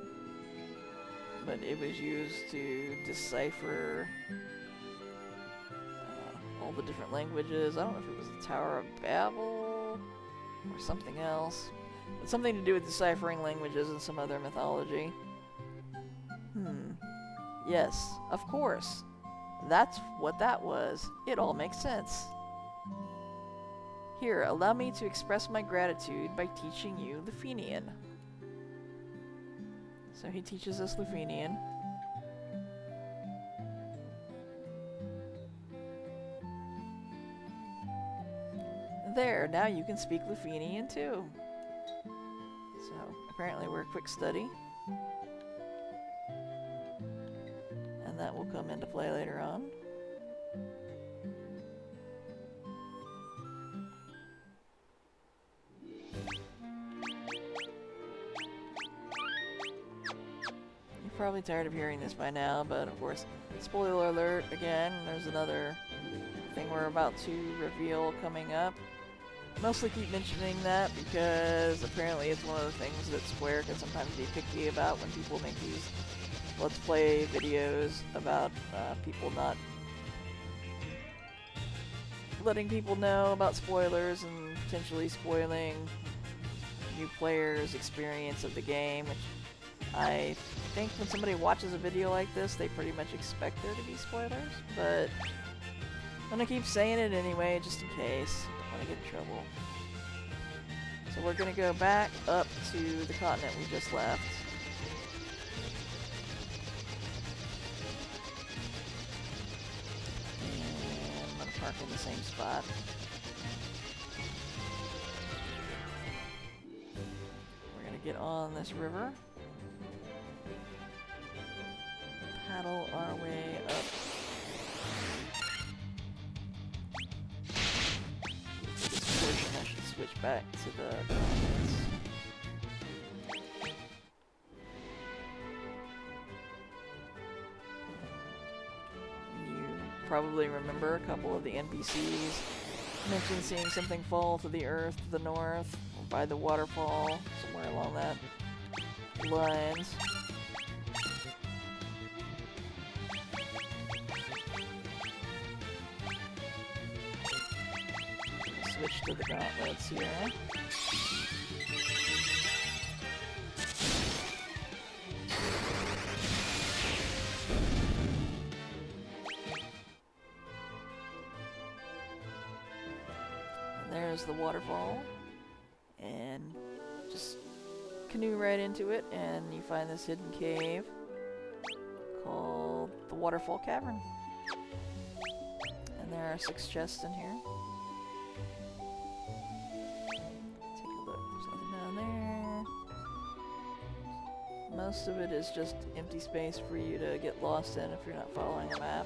[SPEAKER 1] But it was used to decipher all the different languages. I don't know if it was the Tower of Babel or something else. But something to do with deciphering languages in some other mythology. Yes, of course. That's what that was. It all makes sense. Here, allow me to express my gratitude by teaching you Lufenian. So he teaches us Lufenian. There, now you can speak Lufenian too. So, apparently we're a quick study. And that will come into play later on. You're probably tired of hearing this by now, but of course, spoiler alert again, there's another thing we're about to reveal coming up. Mostly keep mentioning that because apparently it's one of the things that Square can sometimes be picky about when people make these Let's Play videos about people not letting people know about spoilers and potentially spoiling new players' experience of the game, which I think when somebody watches a video like this, they pretty much expect there to be spoilers, but I'm gonna keep saying it anyway, just in case. Don't want to get in trouble. So we're gonna go back up to the continent we just left. And I'm gonna park in the same spot. We're gonna get on this river. Paddle our way up. I should switch back to the continents. You probably remember a couple of the NPCs mentioned seeing something fall to the earth to the north, or by the waterfall, somewhere along that lines. Switch to the gauntlets here. And there's the waterfall. And just canoe right into it and you find this hidden cave called the Waterfall Cavern. And there are 6 chests in here. Most of it is just empty space for you to get lost in if you're not following the map.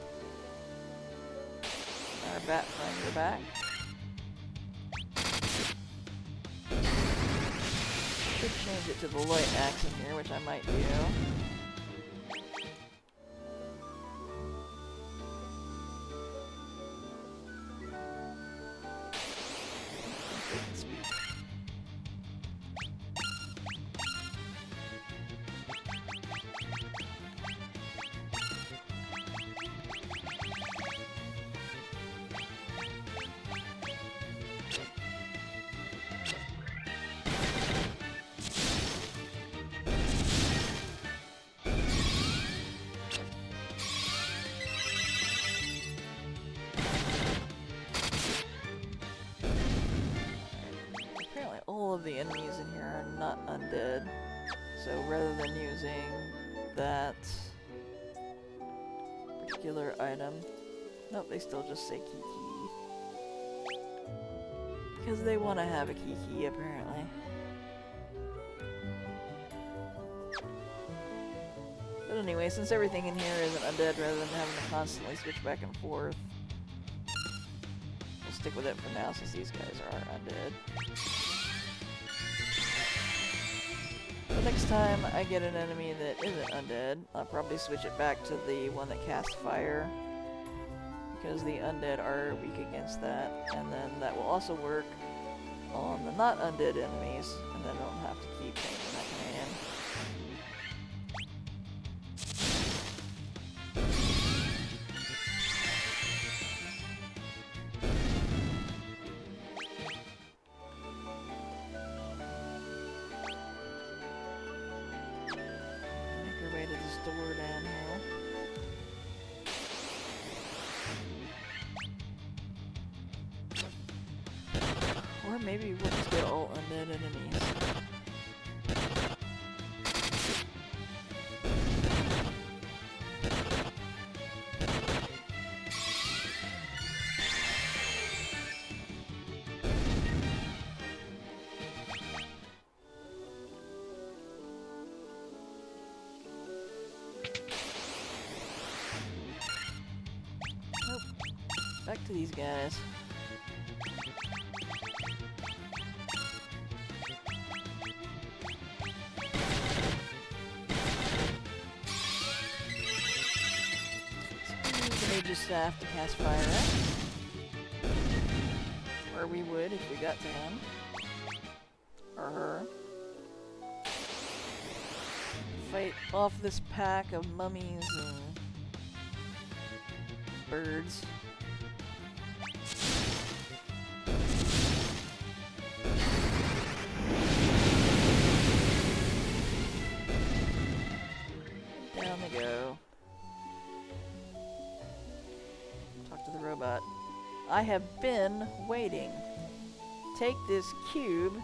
[SPEAKER 1] Our bat friend, you're back. Should change it to the light axe in here, which I might do. The enemies in here are not undead, so rather than using that particular item, nope, they still just say Kiki. Because they want to have a Kiki, apparently. But anyway, since everything in here isn't undead, rather than having to constantly switch back and forth, we'll stick with it for now since these guys are undead. Next time I get an enemy that isn't undead, I'll probably switch it back to the one that casts fire, because the undead are weak against that, and then that will also work on the not undead enemies, and then I don't have to keep changing that command. Way to the store down here. Or maybe we'll just get all undead enemies. Nope. Back to these guys. Staff to cast fire at. Or we would if we got to him. Or her. Fight off this pack of mummies and birds. Down they go. Robot. I have been waiting. Take this cube,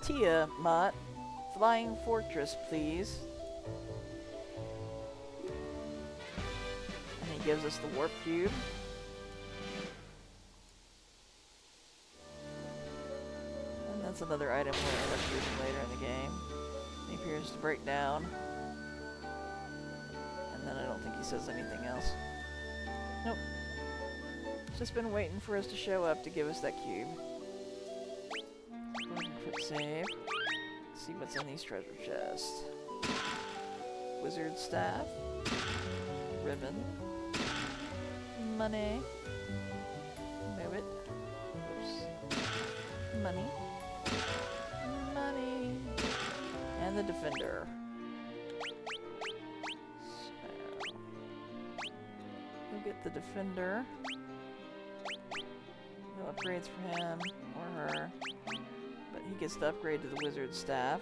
[SPEAKER 1] Tiamat, Flying Fortress, please. And he gives us the warp cube. And that's another item we'll end up using later in the game. He appears to break down. And then I don't think he says anything else. Nope. Just been waiting for us to show up to give us that cube. Go ahead and quick save. See what's in these treasure chests. Wizard staff. Ribbon. Money. Move it. Oops. Money. Money. And the defender. So. We'll get the defender. No upgrades for him or her, but he gets to upgrade to the wizard staff,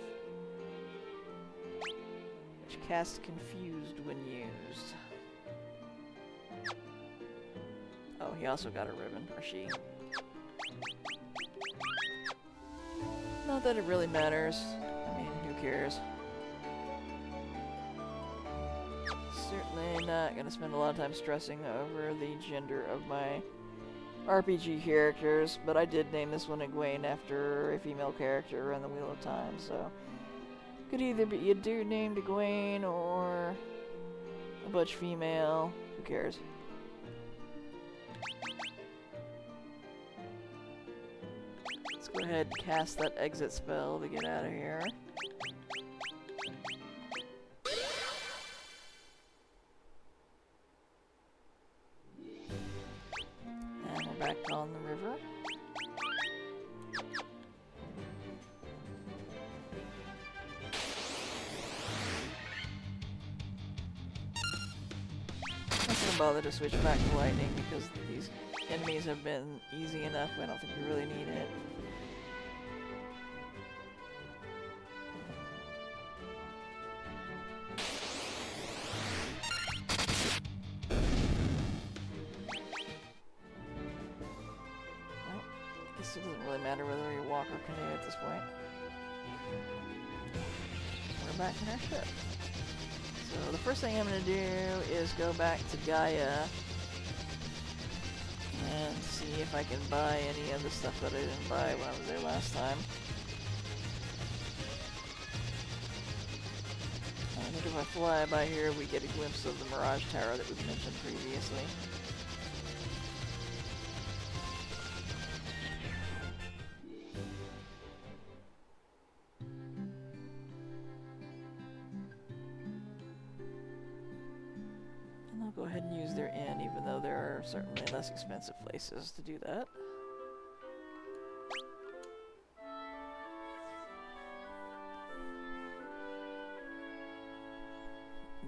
[SPEAKER 1] which casts confused when used. Oh, he also got a ribbon, or she. Not that it really matters. I mean, who cares? Certainly not gonna spend a lot of time stressing over the gender of my RPG characters, but I did name this one Egwene after a female character in the Wheel of Time, so could either be a dude named Egwene or a butch female. Who cares? Let's go ahead and cast that exit spell to get out of here. Back on the river. I'm not gonna bother to switch back to lightning because these enemies have been easy enough. I don't think we really need it. It doesn't really matter whether you walk or canoe at this point. We're back in our ship. So the first thing I'm going to do is go back to Gaia and see if I can buy any of the stuff that I didn't buy when I was there last time. I think if I fly by here, we get a glimpse of the Mirage Tower that we mentioned previously. Go ahead and use their inn, even though there are certainly less expensive places to do that.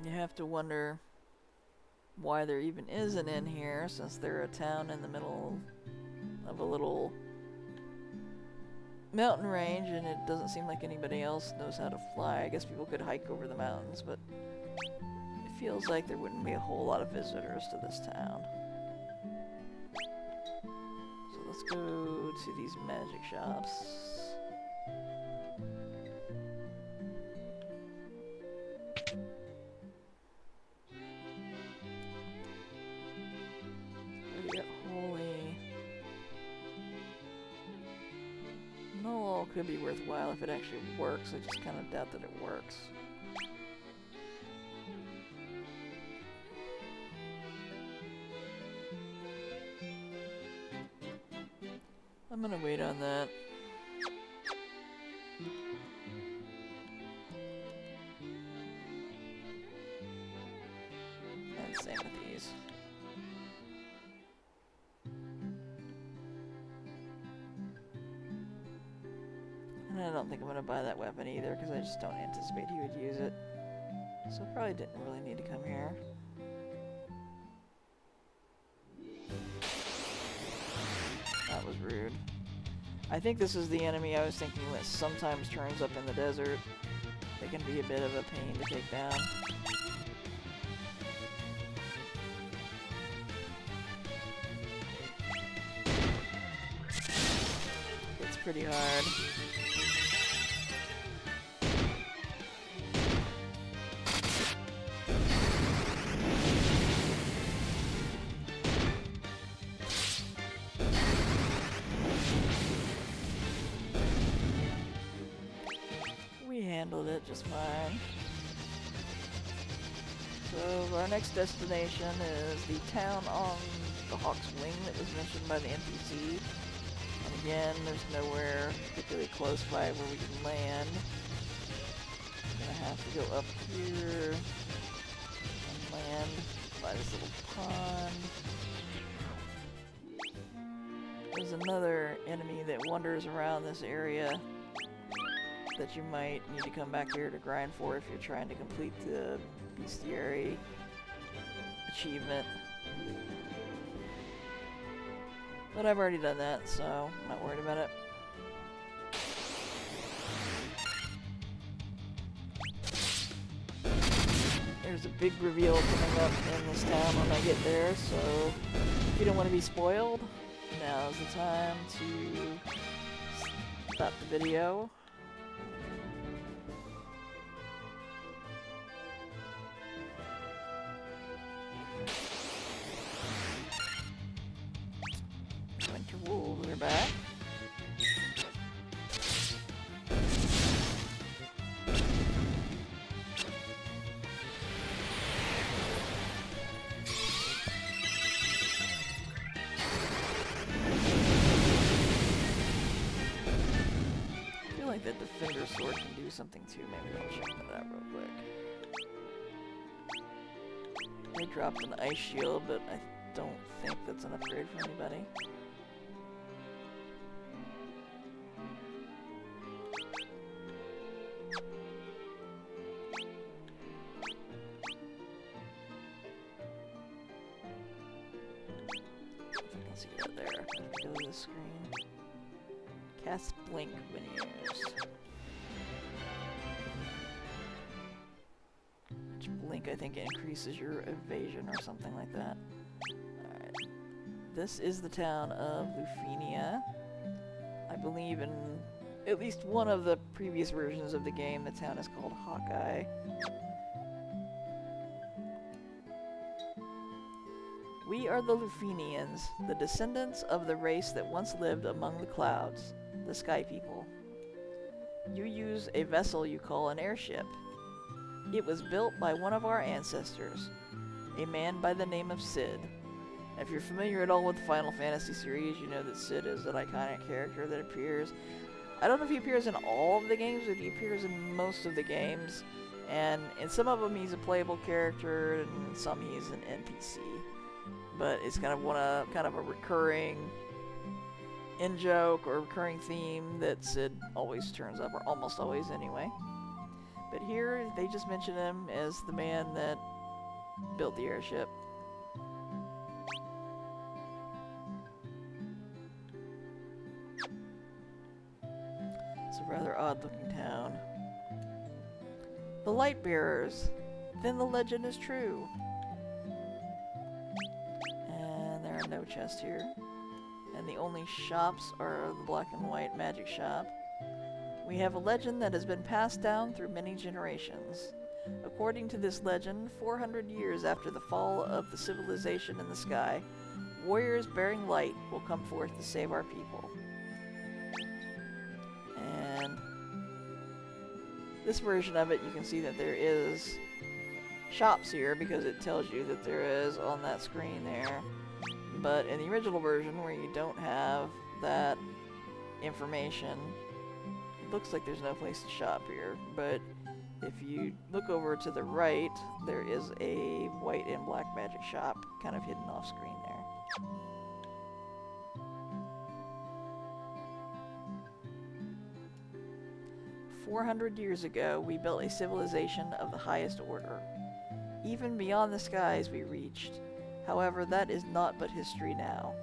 [SPEAKER 1] You have to wonder why there even is an inn here, since they're a town in the middle of a little mountain range, and it doesn't seem like anybody else knows how to fly. I guess people could hike over the mountains, but feels like there wouldn't be a whole lot of visitors to this town. So let's Let's go to these magic shops. We got holy. No, could be worthwhile if it actually works. I just kind of doubt that it works. I'm gonna wait on that. And same with these. And I don't think I'm gonna buy that weapon either, because I just don't anticipate he would use it. So I probably didn't really need to come here. That was rude. I think this is the enemy I was thinking that sometimes turns up in the desert. They can be a bit of a pain to take down. It's pretty hard. Handled it just fine. So our next destination is the town on the Hawk's Wing that was mentioned by the NPC. And again, there's nowhere particularly close by where we can land. I'm gonna have to go up here and land by this little pond. There's another enemy that wanders around this area that you might need to come back here to grind for if you're trying to complete the bestiary achievement. But I've already done that, so I'm not worried about it. There's a big reveal coming up in this town when I get there, so if you don't want to be spoiled, now's the time to stop the video. Wolves are back. I feel like that defender sword can do something too. Maybe I'll check that out real quick. They dropped an ice shield, but I don't think that's an upgrade for anybody. See that there. Go to the screen. Cast blink when used. Which blink I think increases your evasion or something like that. Alright. This is the town of Lufenia. I believe in at least one of the previous versions of the game, the town is called Hawkeye. We are the Lufenians, the descendants of the race that once lived among the clouds, the Sky People. You use a vessel you call an airship. It was built by one of our ancestors, a man by the name of Cid. If you're familiar at all with the Final Fantasy series, you know that Cid is an iconic character that appears. I don't know if he appears in all of the games, but he appears in most of the games. And in some of them he's a playable character, and in some he's an NPC. But it's kind of a recurring in-joke or recurring theme that Cid always turns up, or almost always anyway. But here, they just mention him as the man that built the airship. It's a rather odd-looking town. The Lightbearers. Then the legend is true. No chest here. and the only shops are the black and white magic shop. We have a legend that has been passed down through many generations. According to this legend, 400 years after the fall of the civilization in the sky, warriors bearing light will come forth to save our people. And this version of it, you can see that there is shops here because it tells you that there is on that screen there. But in the original version, where you don't have that information, it looks like there's no place to shop here. But if you look over to the right, there is a white and black magic shop kind of hidden off screen there. 400 years ago, we built a civilization of the highest order. Even beyond the skies we reached. However, that is not but history now.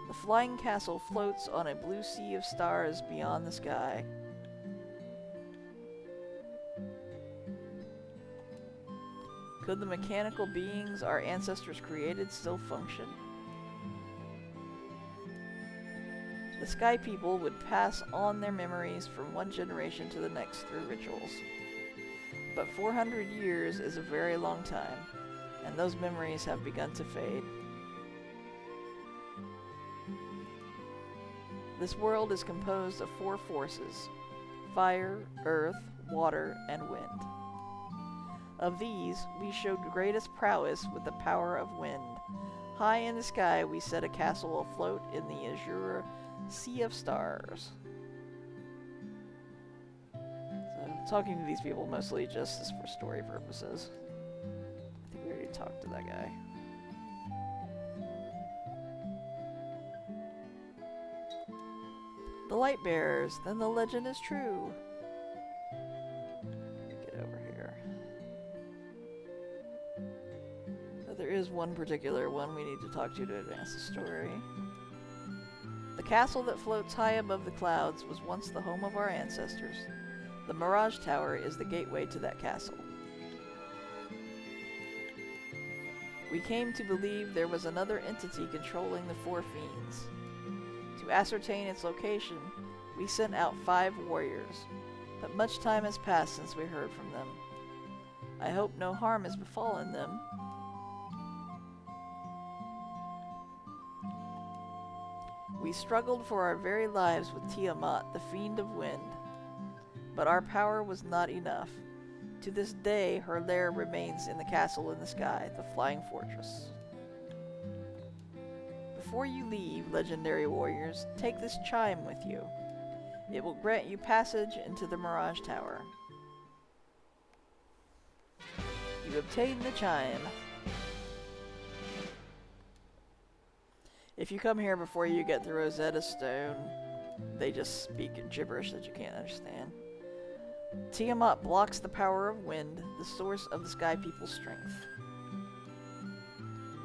[SPEAKER 1] The flying castle floats on a blue sea of stars beyond the sky. Could the mechanical beings our ancestors created still function? The Sky People would pass on their memories from one generation to the next through rituals. But 400 years is a very long time, and those memories have begun to fade. This world is composed of 4 forces: fire, earth, water, and wind. Of these, we showed greatest prowess with the power of wind. High in the sky, we set a castle afloat in the azure sea of stars. So, talking to these people mostly just is for story purposes. I think we already talked to that guy. The light bearers, then the legend is true. Get over here. So there is one particular one we need to talk to advance the story. The castle that floats high above the clouds was once the home of our ancestors. The Mirage Tower is the gateway to that castle. We came to believe there was another entity controlling the 4 fiends. To ascertain its location, we sent out 5 warriors, but much time has passed since we heard from them. I hope no harm has befallen them. We struggled for our very lives with Tiamat, the Fiend of Wind, but our power was not enough. To this day, her lair remains in the castle in the sky, the Flying Fortress. Before you leave, legendary warriors, take this chime with you. It will grant you passage into the Mirage Tower. You obtain the chime. If you come here before you get the Rosetta Stone, they just speak gibberish that you can't understand. Tiamat blocks the power of wind, the source of the Sky People's strength.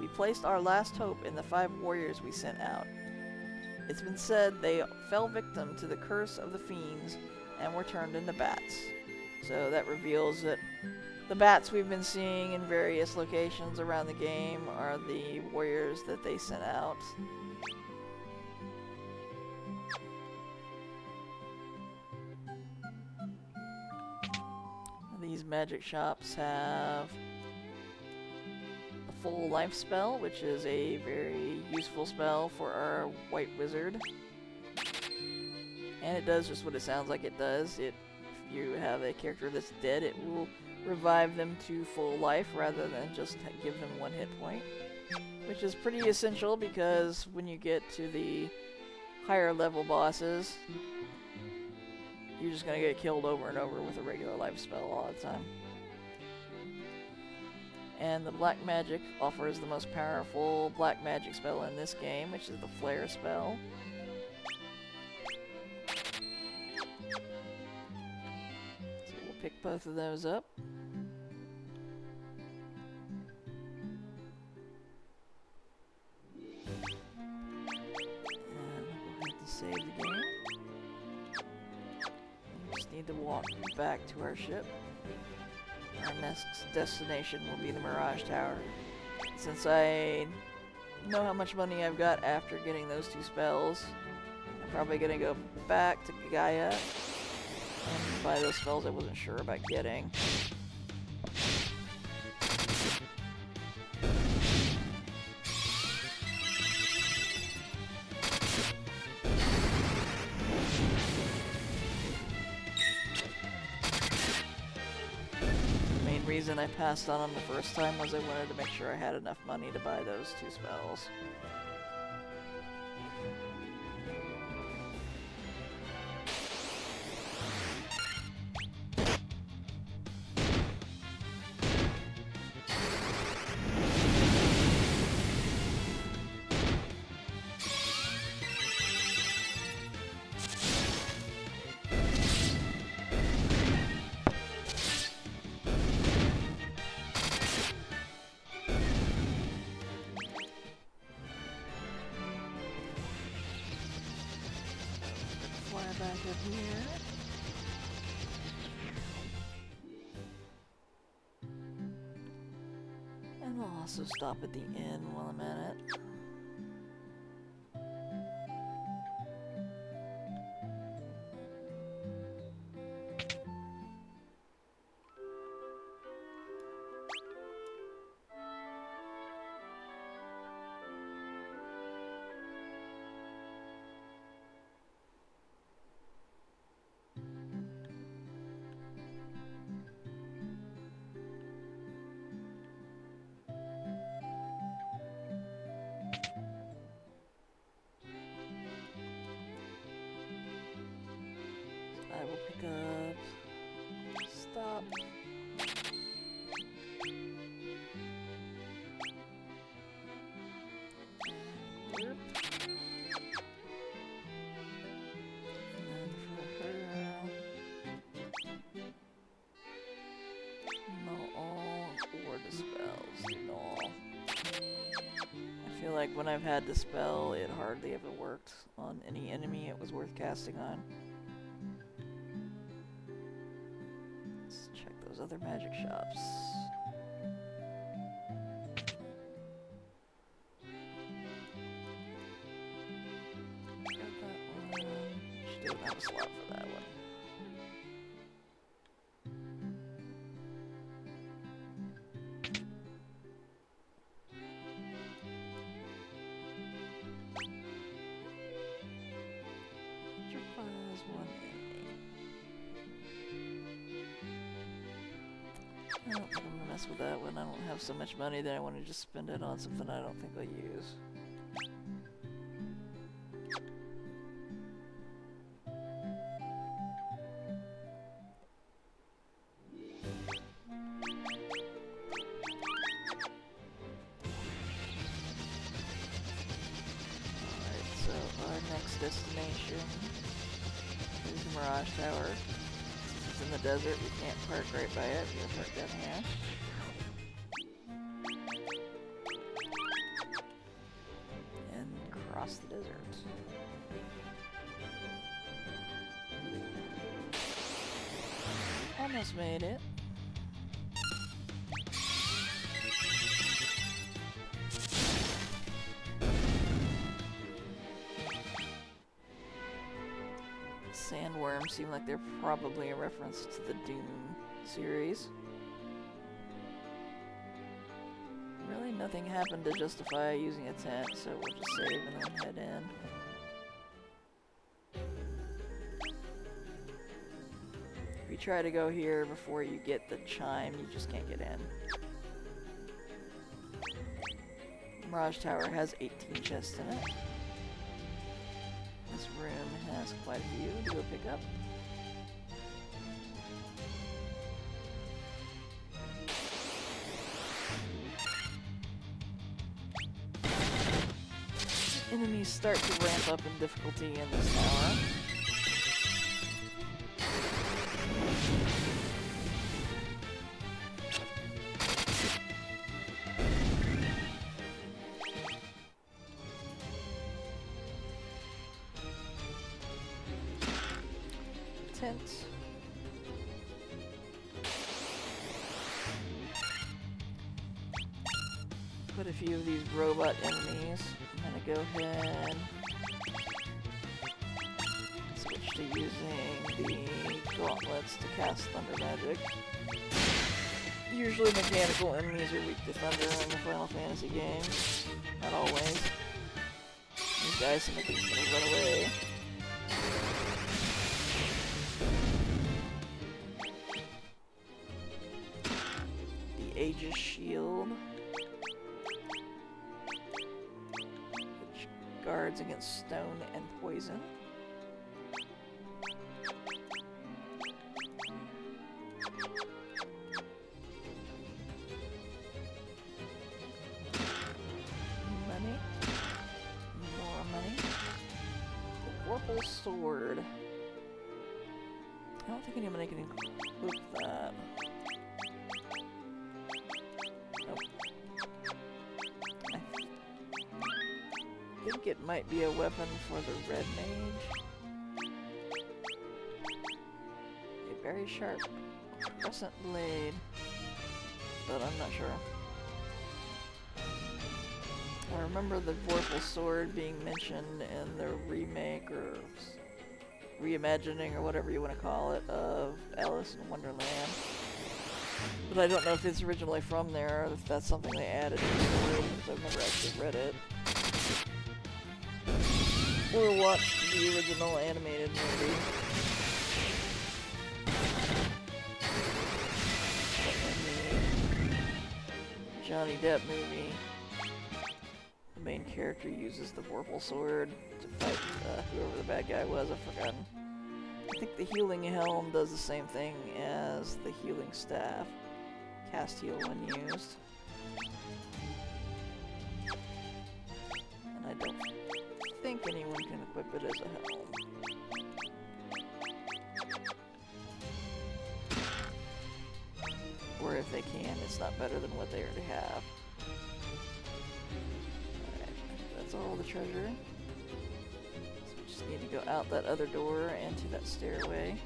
[SPEAKER 1] We placed our last hope in the 5 warriors we sent out. It's been said they fell victim to the curse of the fiends and were turned into bats. So that reveals that the bats we've been seeing in various locations around the game are the warriors that they sent out. These magic shops have a full life spell, which is a very useful spell for our white wizard. And it does just what it sounds like it does. If you have a character that's dead, it will revive them to full life rather than just give them 1 hit point. Which is pretty essential because when you get to the higher level bosses, you're just going to get killed over and over with a regular life spell all the time. And the black magic offers the most powerful black magic spell in this game, which is the flare spell. So we'll pick both of those up. Save the game. We just need to walk back to our ship. Our next destination will be the Mirage Tower. Since I know how much money I've got after getting those 2 spells, I'm probably gonna go back to Gaia and buy those spells I wasn't sure about getting. The reason I passed on them the first time was I wanted to make sure I had enough money to buy those 2 spells. Back up here. And I'll also stop at the inn while I'm at it. I will pick up, stop, and then for her, no all, or dispels, no all. I feel like when I've had the spell, it hardly ever worked on any enemy it was worth casting on. Other magic shops. Got that one. She doesn't have a slot for that one. Electrifies one enemy. I don't think I'm gonna mess with that one. I don't have so much money that I want to just spend it on something I don't think I'll use. Alright, so our next destination is the Mirage Tower. It's in the desert, we can't park right by it, we'll park down here. And cross the desert. Almost made it. Sandworms seem like they're probably a reference to the Doom series. Really, nothing happened to justify using a tent, so we'll just save and then head in. If you try to go here before you get the chime, you just can't get in. Mirage Tower has 18 chests in it. This room has quite a few to go pick up. Enemies start to ramp up in difficulty in this tower. Tent. quite a few of these robot enemies. I'm gonna go ahead and switch to using the gauntlets to cast thunder magic. Usually mechanical enemies are weak to thunder in the Final Fantasy games. Not always. These guys seem like they're just gonna run away. The Aegis Shield, which guards against stone and poison. Money. More money. The Vorpal Sword. I don't think anyone can equip that. I think it might be a weapon for the Red Mage. A very sharp crescent blade, but I'm not sure. I remember the Vorpal Sword being mentioned in the remake or reimagining or whatever you want to call it of Alice in Wonderland. But I don't know if it's originally from there or if that's something they added to the story, because I've never actually read it. Or watched the original animated movie. But in the Johnny Depp movie, the main character uses the Vorpal Sword to fight whoever the bad guy was, I've forgotten. I think the Healing Helm does the same thing as the Healing Staff. Cast heal when used. And I don't think anyone can equip it as a helm. Or if they can, it's not better than what they already have. Alright, that's all the treasure. So we just need to go out that other door and to that stairway.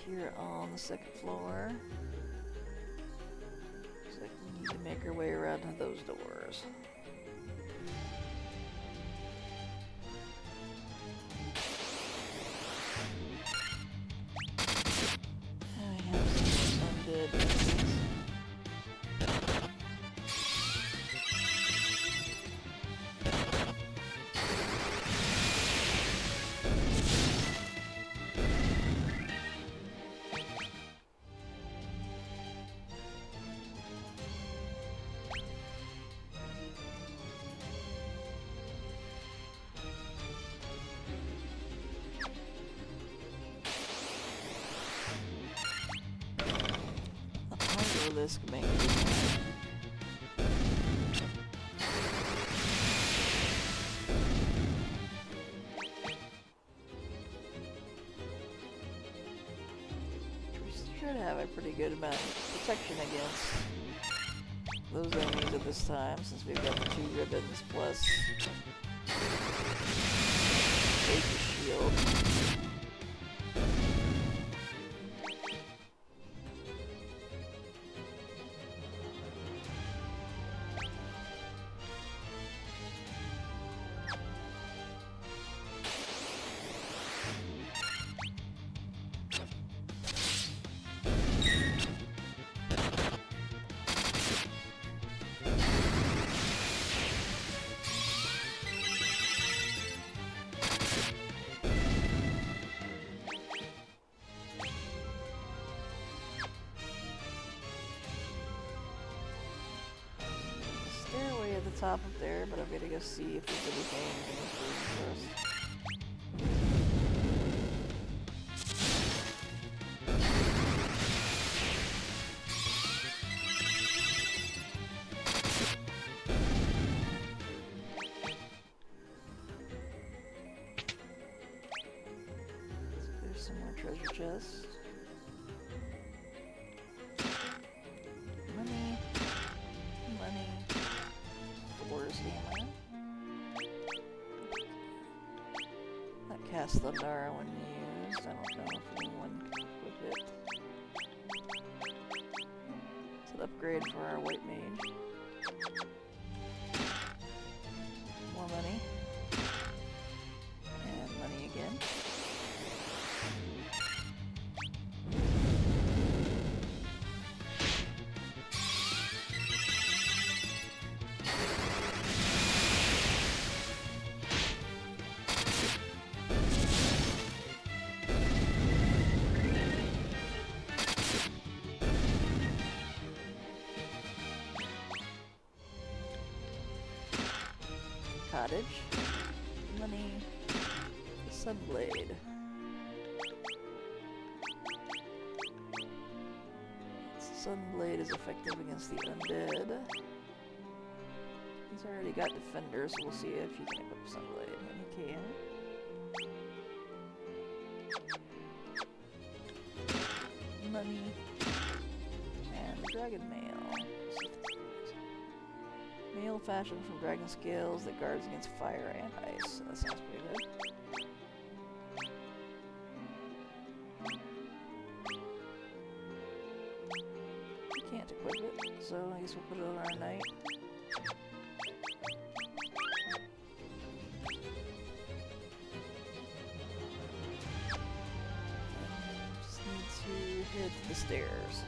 [SPEAKER 1] Here on the second floor. Looks like we need to make our way around to those doors. And we have some undead enemies. This can make it. We should have a pretty good amount of protection against those enemies at this time, since we've got the 2 ribbons plus Aegis Shield. top up there, but I'm gonna go see if there's anything in this room first. There's some more treasure chests. Money. Money. Force hammer. That cast thunder when used. I don't know if anyone can equip it. It's an upgrade for our white mage. More money. And money again. Cottage, money, the Sunblade. Sunblade is effective against the undead. He's already got defenders, so we'll see if you can equip Sunblade. And he can. Money, and dragon mail. Mail fashioned from dragon scales that guards against fire and ice. That sounds pretty good. We can't equip it, so I guess we'll put it on our knight. Just need to head to the stairs.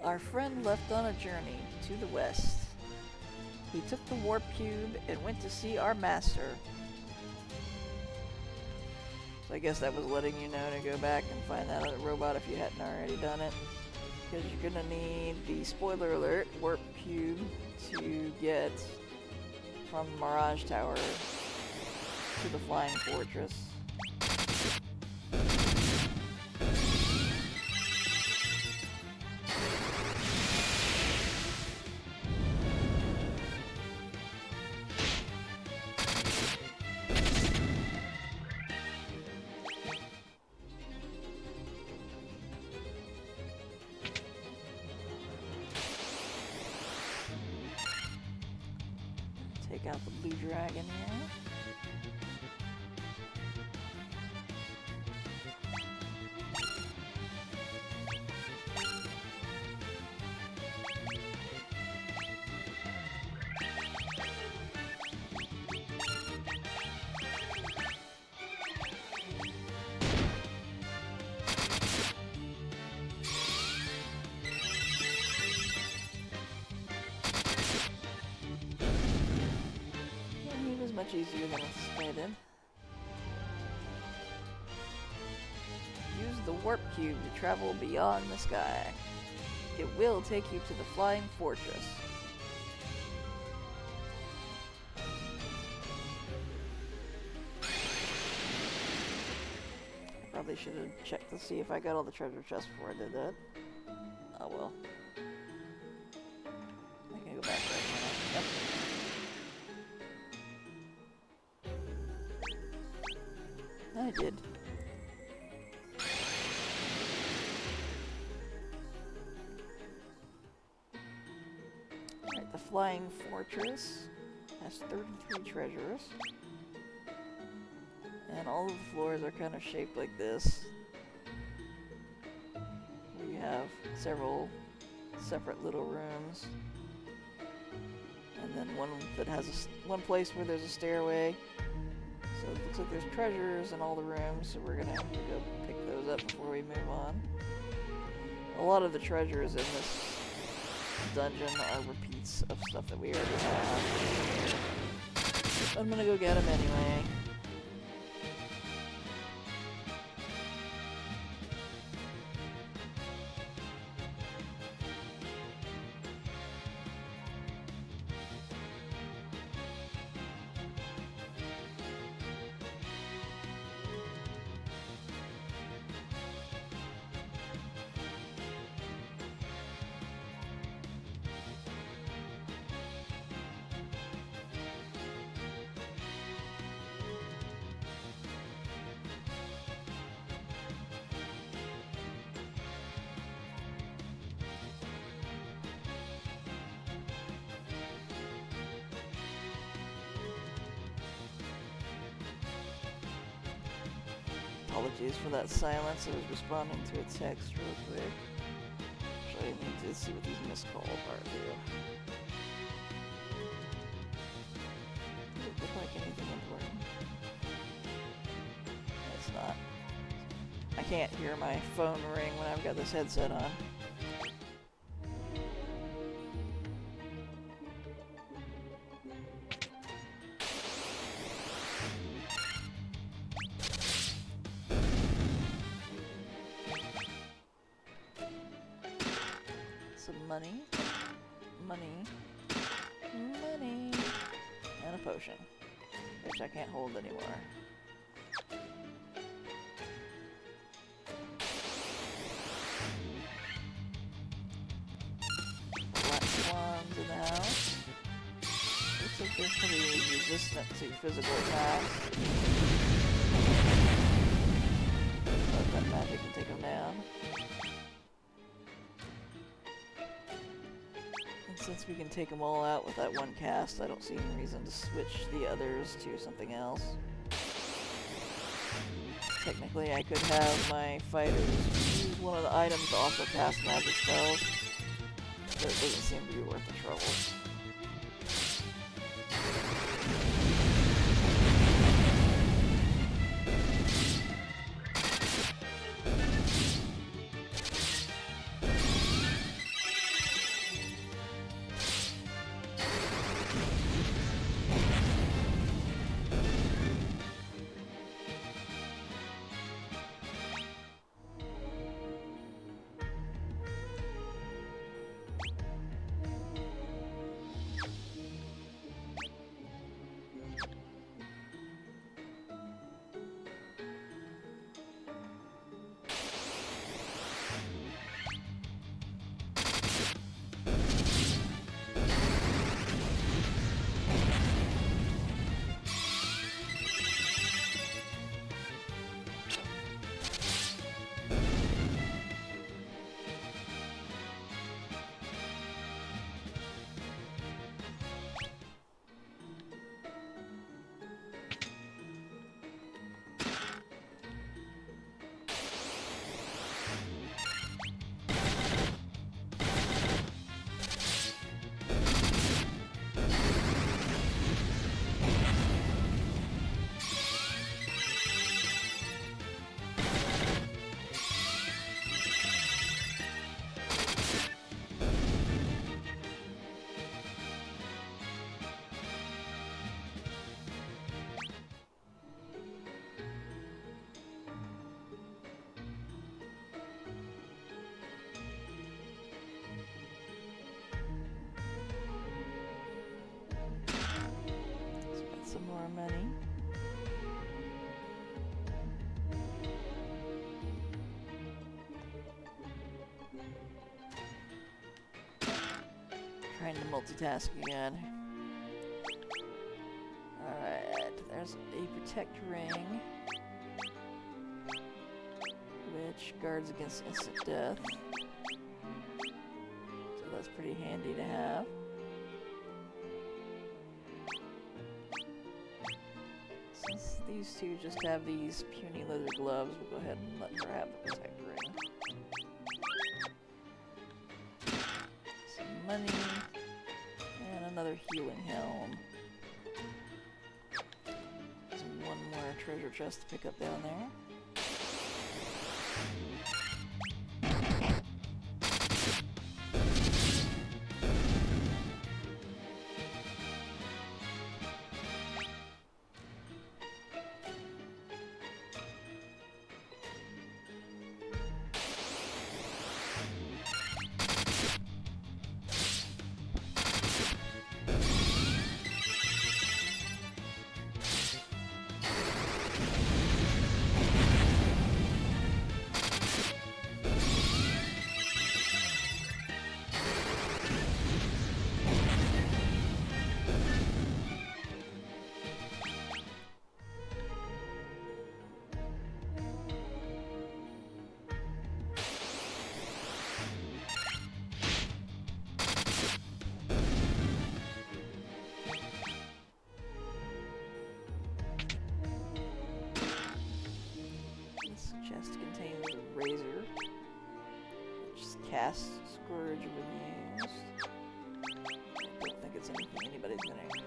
[SPEAKER 1] Our friend left on a journey to the west. He took the warp cube and went to see our master. So I guess that was letting you know to go back and find that other robot if you hadn't already done it. Because you're gonna need the, spoiler alert, warp cube to get from Mirage Tower to the Flying Fortress. Take out the blue dragon here. Much easier than anticipated. Use the warp cube to travel beyond the sky. It will take you to the Flying Fortress. probably should have checked to see if I got all the treasure chests before I did that. Oh well. I can go back right now. Yep. I did. Alright, the Flying Fortress has 33 treasures. And all of the floors are kind of shaped like this. We have several separate little rooms. And then one that has one place where there's a stairway. So it looks like there's treasures in all the rooms, so we're gonna have to go pick those up before we move on. A lot of the treasures in this dungeon are repeats of stuff that we already have. I'm gonna go get them anyway. Apologies for that silence, I was responding to a text real quick. Actually, I need to see what these missed calls are too. Does it look like anything important? It's not. I can't hear my phone ring when I've got this headset on. Money, and a potion, which I can't hold anymore. Black swans in the house. Looks like they're pretty resistant to physical attacks. But that magic can take them down. Since we can take them all out with that one cast, I don't see any reason to switch the others to something else. Technically, I could have my fighters use one of the items to also cast magic spells, but it doesn't seem to be worth the trouble. Some more money. trying to multitask again. Alright, there's a protect ring, which guards against instant death. So that's pretty handy to have. Since these two just have these puny leather gloves, we'll go ahead and let her have the protect ring. Some money, and another healing helm. There's one more treasure chest to pick up down there. Razor, which casts Scourge when used. I don't think it's anything anybody's gonna use.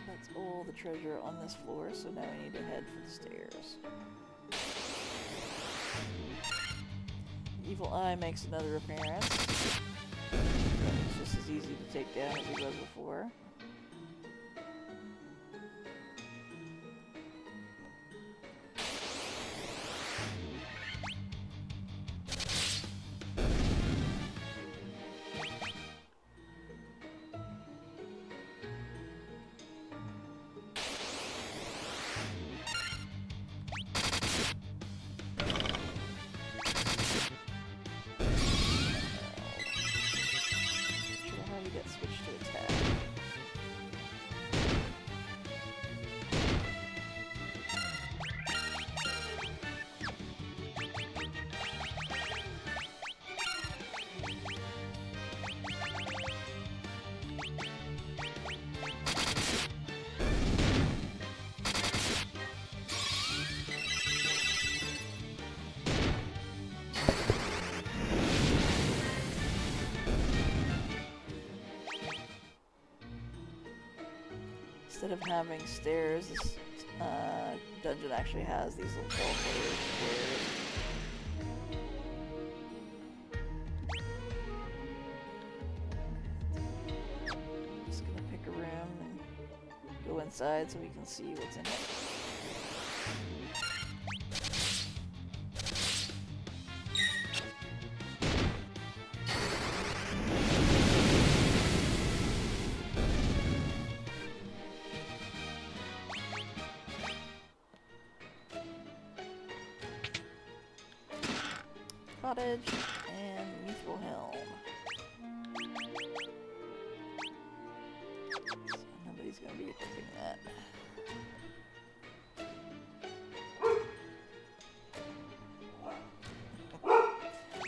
[SPEAKER 1] That's all the treasure on this floor, so now we need to head for the stairs. Evil Eye makes another appearance. It's just as easy to take down as he was before. Instead of having stairs, this dungeon actually has these little ball players. I'm just gonna pick a room and go inside so we can see what's in it. Cottage and Mithril Helm. So nobody's gonna be equipping that.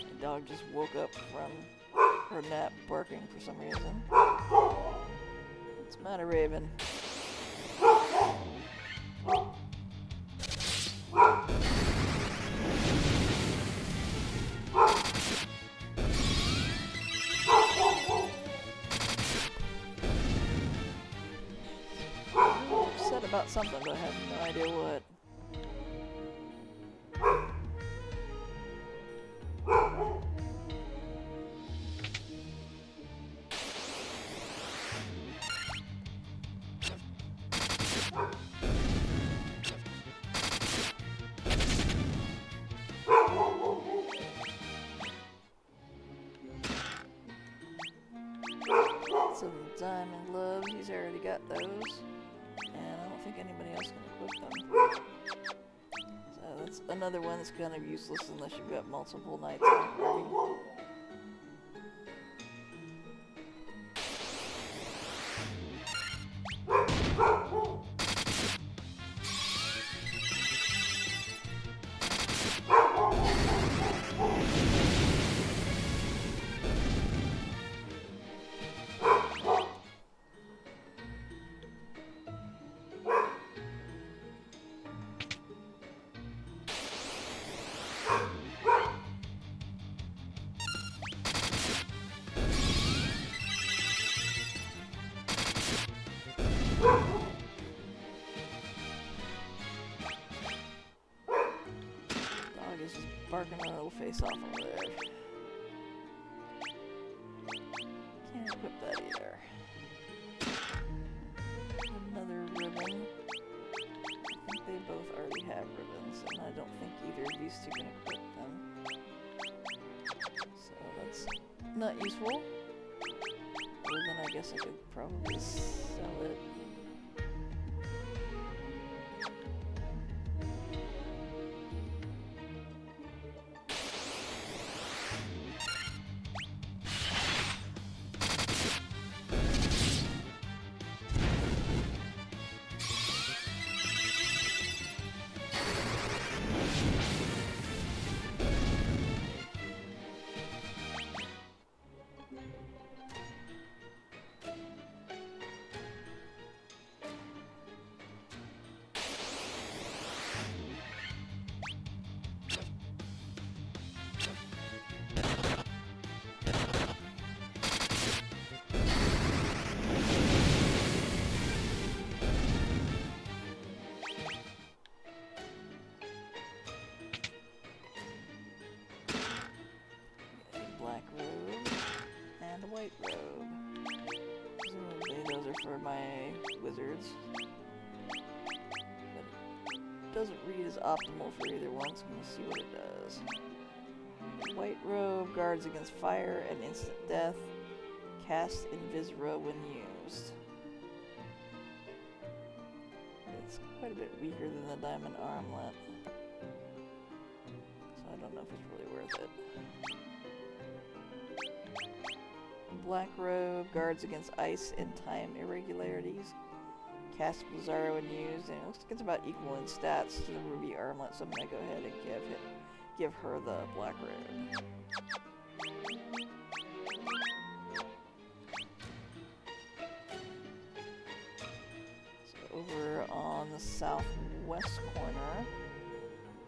[SPEAKER 1] The dog just woke up from her nap barking for some reason. What's the matter, Raven? About something, but I have no idea what. Some diamond gloves, he's already got those. And I don't think anybody else can equip them. So let's It's another one that's kind of useless unless you've got multiple knights on the party. Barking our little face off over there. Can't equip that either. Another ribbon. I think they both already have ribbons, and I don't think either of these two can equip them. So that's not useful. Other than I guess I could probably sell it. White robe. Presumably those are for my wizards. But it doesn't read as optimal for either one, so I'm going to see what it does. White robe guards against fire and instant death. Cast Invisra when used. It's quite a bit weaker than the diamond armlet. So I don't know if it's really worth it. Black robe guards against ice and time irregularities. Cast Blizzaro when used, and it looks like it's about equal in stats to the ruby armlet, so I'm gonna go ahead and give her the black robe. So over on the southwest corner,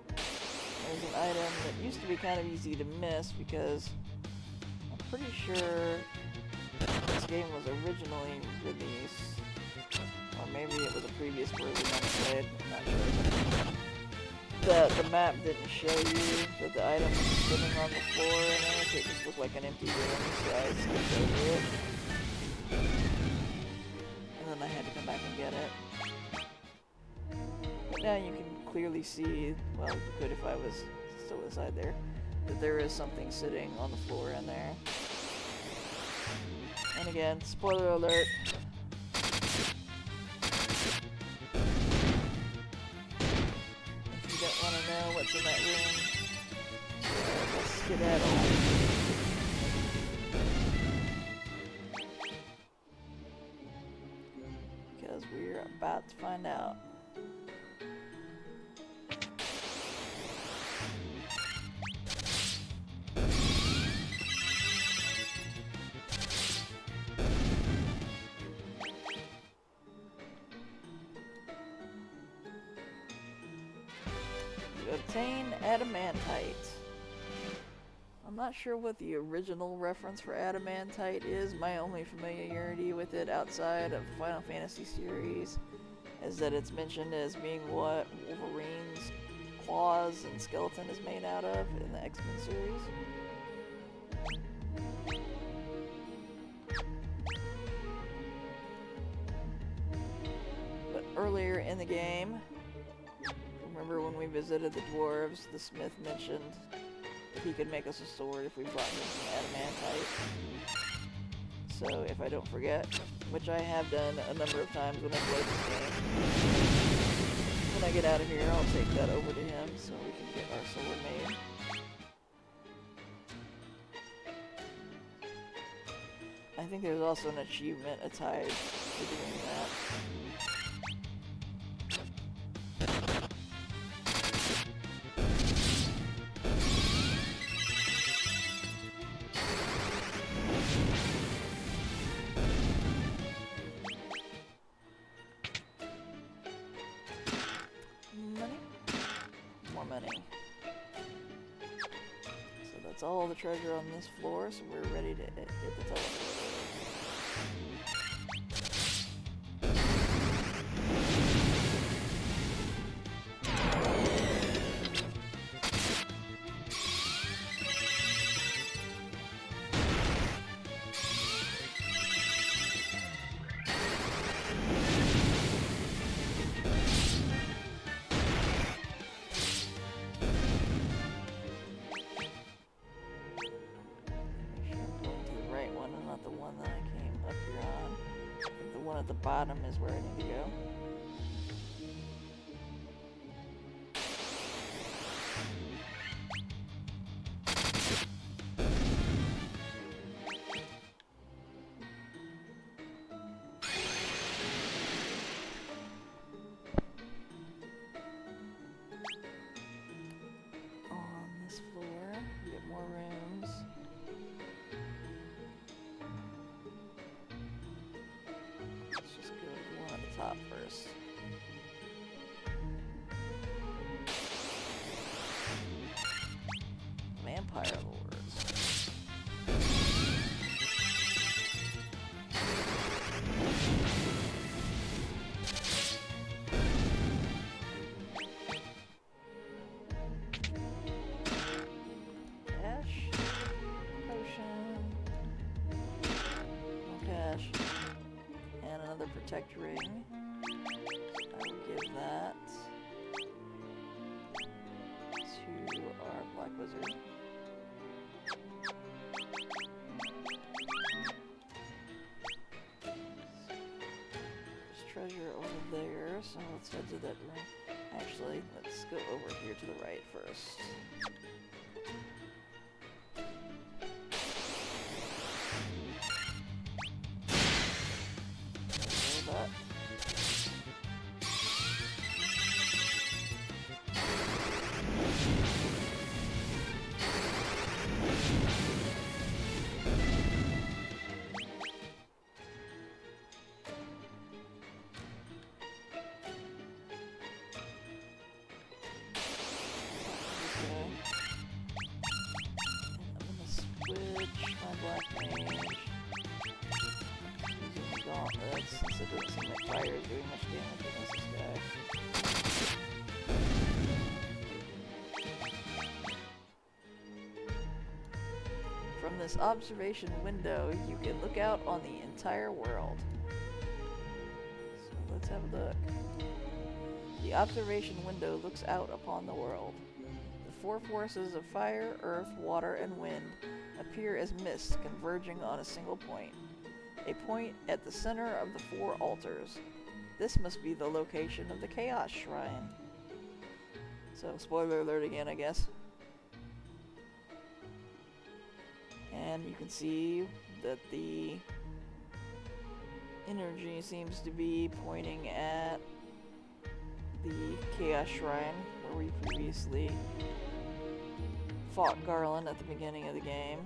[SPEAKER 1] there's an item that used to be kind of easy to miss because I'm pretty sure this game was originally released, or maybe it was a previous version that I played, I'm not sure. The map didn't show you that the item was sitting on the floor in it, it just looked like an empty room, so I skipped over it. And then I had to come back and get it. But now you can clearly see, well, you could if I was still inside there, that there is something sitting on the floor in there. And again, spoiler alert. If you don't want to know what's in that room, let's skedaddle. Because we're about to find out. Obtain adamantite. I'm not sure what the original reference for adamantite is. My only familiarity with it outside of the Final Fantasy series is that it's mentioned as being what Wolverine's claws and skeleton is made out of in the X-Men series. But earlier in the game, remember when we visited the dwarves, the smith mentioned that he could make us a sword if we brought him some adamantite. So if I don't forget, which I have done a number of times when I played this game, when I get out of here I'll take that over to him so we can think there's also an achievement tied to doing that. Money? More money. So that's all the treasure on this floor, so we're ready to hit the teleporter. At the bottom is where I need to go. On this floor, we get more rooms. Top first. Vampire lords. Cash. Potion. No cash. And another protect ring. I will give that to our black wizard. There's treasure over there, so let's head to that room. Actually, let's go over here to the right first. That. Since it doesn't seem like fire is doing much damage against this guy. From this observation window, you can look out on the entire world. So let's have a look. The observation window looks out upon the world. The four forces of fire, earth, water, and wind appear as mist converging on a single point. A point at the center of the four altars. This must be the location of the Chaos Shrine. So, spoiler alert again, I guess. And you can see that the energy seems to be pointing at the Chaos Shrine, where we previously fought Garland at the beginning of the game.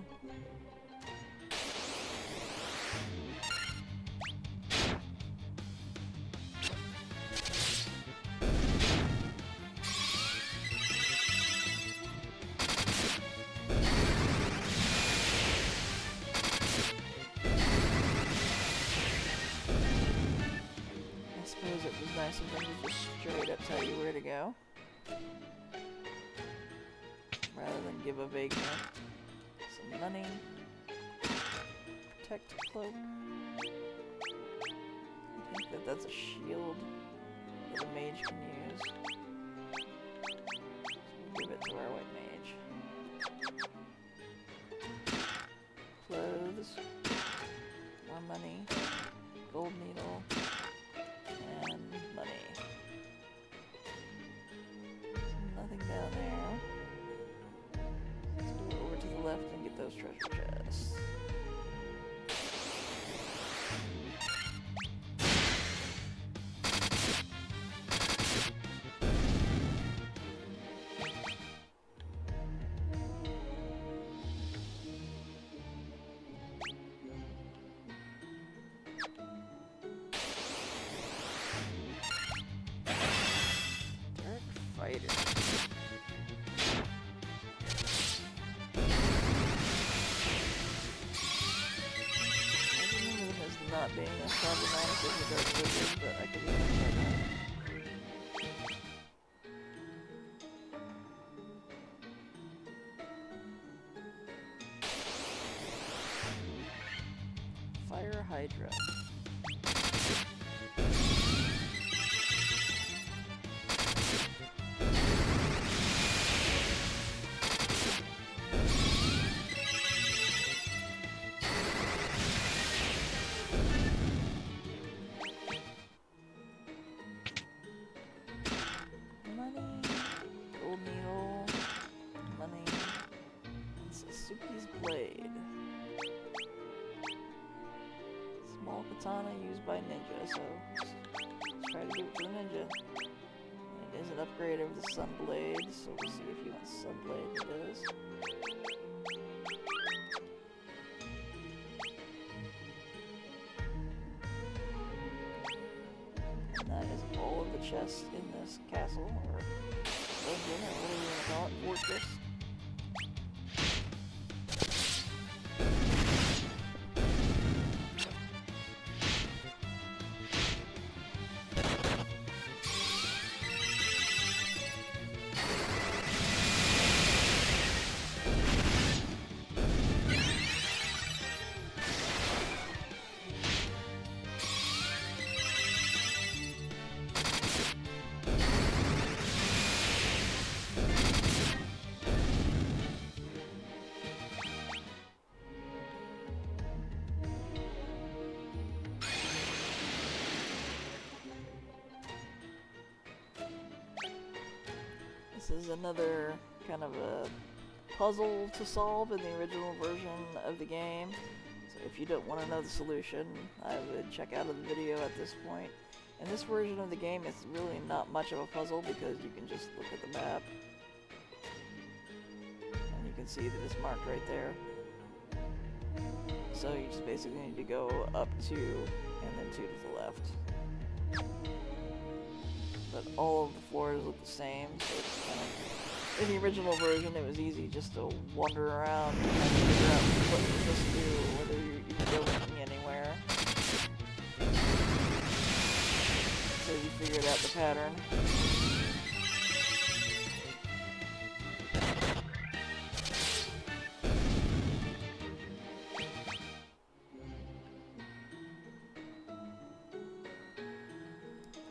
[SPEAKER 1] Nice of them to just straight up tell you where to go, rather than give a vague hint. Some money, protect cloak. I think that that's a shield that a mage can use. So we'll give it to our white mage. Clothes, more money, gold needle. And money. Nothing down there. Let's go over to the left and get those treasure chests. not being as problematic as the Dark Wizard, but I could be wrong about that. Fire Hydra. Money, gold needle, money, and Sasuke's blade. Small katana used by ninja, so let's try to give it to the ninja. And it is an upgrade over the sun blade, so we'll see if he wants sun blade. He does. And that is all of the chests in this castle, or dungeon, or whatever you want to call it, fortress. This is another kind of a puzzle to solve in the original version of the game. So if you don't want to know the solution, I would check out of the video at this point. In this version of the game, it's really not much of a puzzle because you can just look at the map. And you can see that it's marked right there. So you just basically need to go up 2 and then 2 to the left. But all of the floors look the same, so it's kind of... In the original version, it was easy just to wander around and figure out what you're supposed to do, whether you can go looking anywhere. So you figured out the pattern.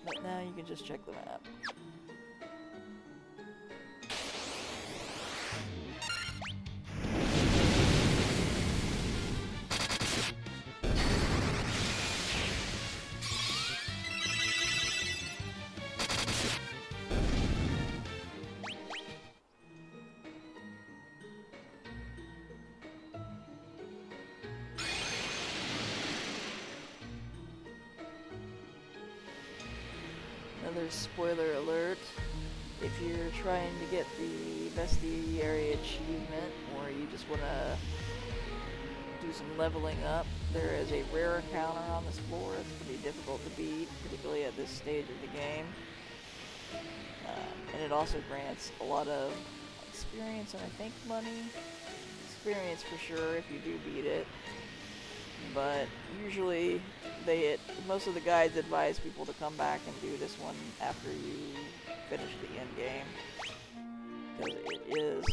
[SPEAKER 1] But now you can just check the map. Another spoiler alert, if you're trying to get the bestiary achievement, or you just want to do some leveling up, there is a rare encounter on this floor. It's pretty difficult to beat, particularly at this stage of the game. And it also grants a lot of experience and I think money. Experience for sure if you do beat it. But usually most of the guides advise people to come back and do this one after you finish the end game, because it is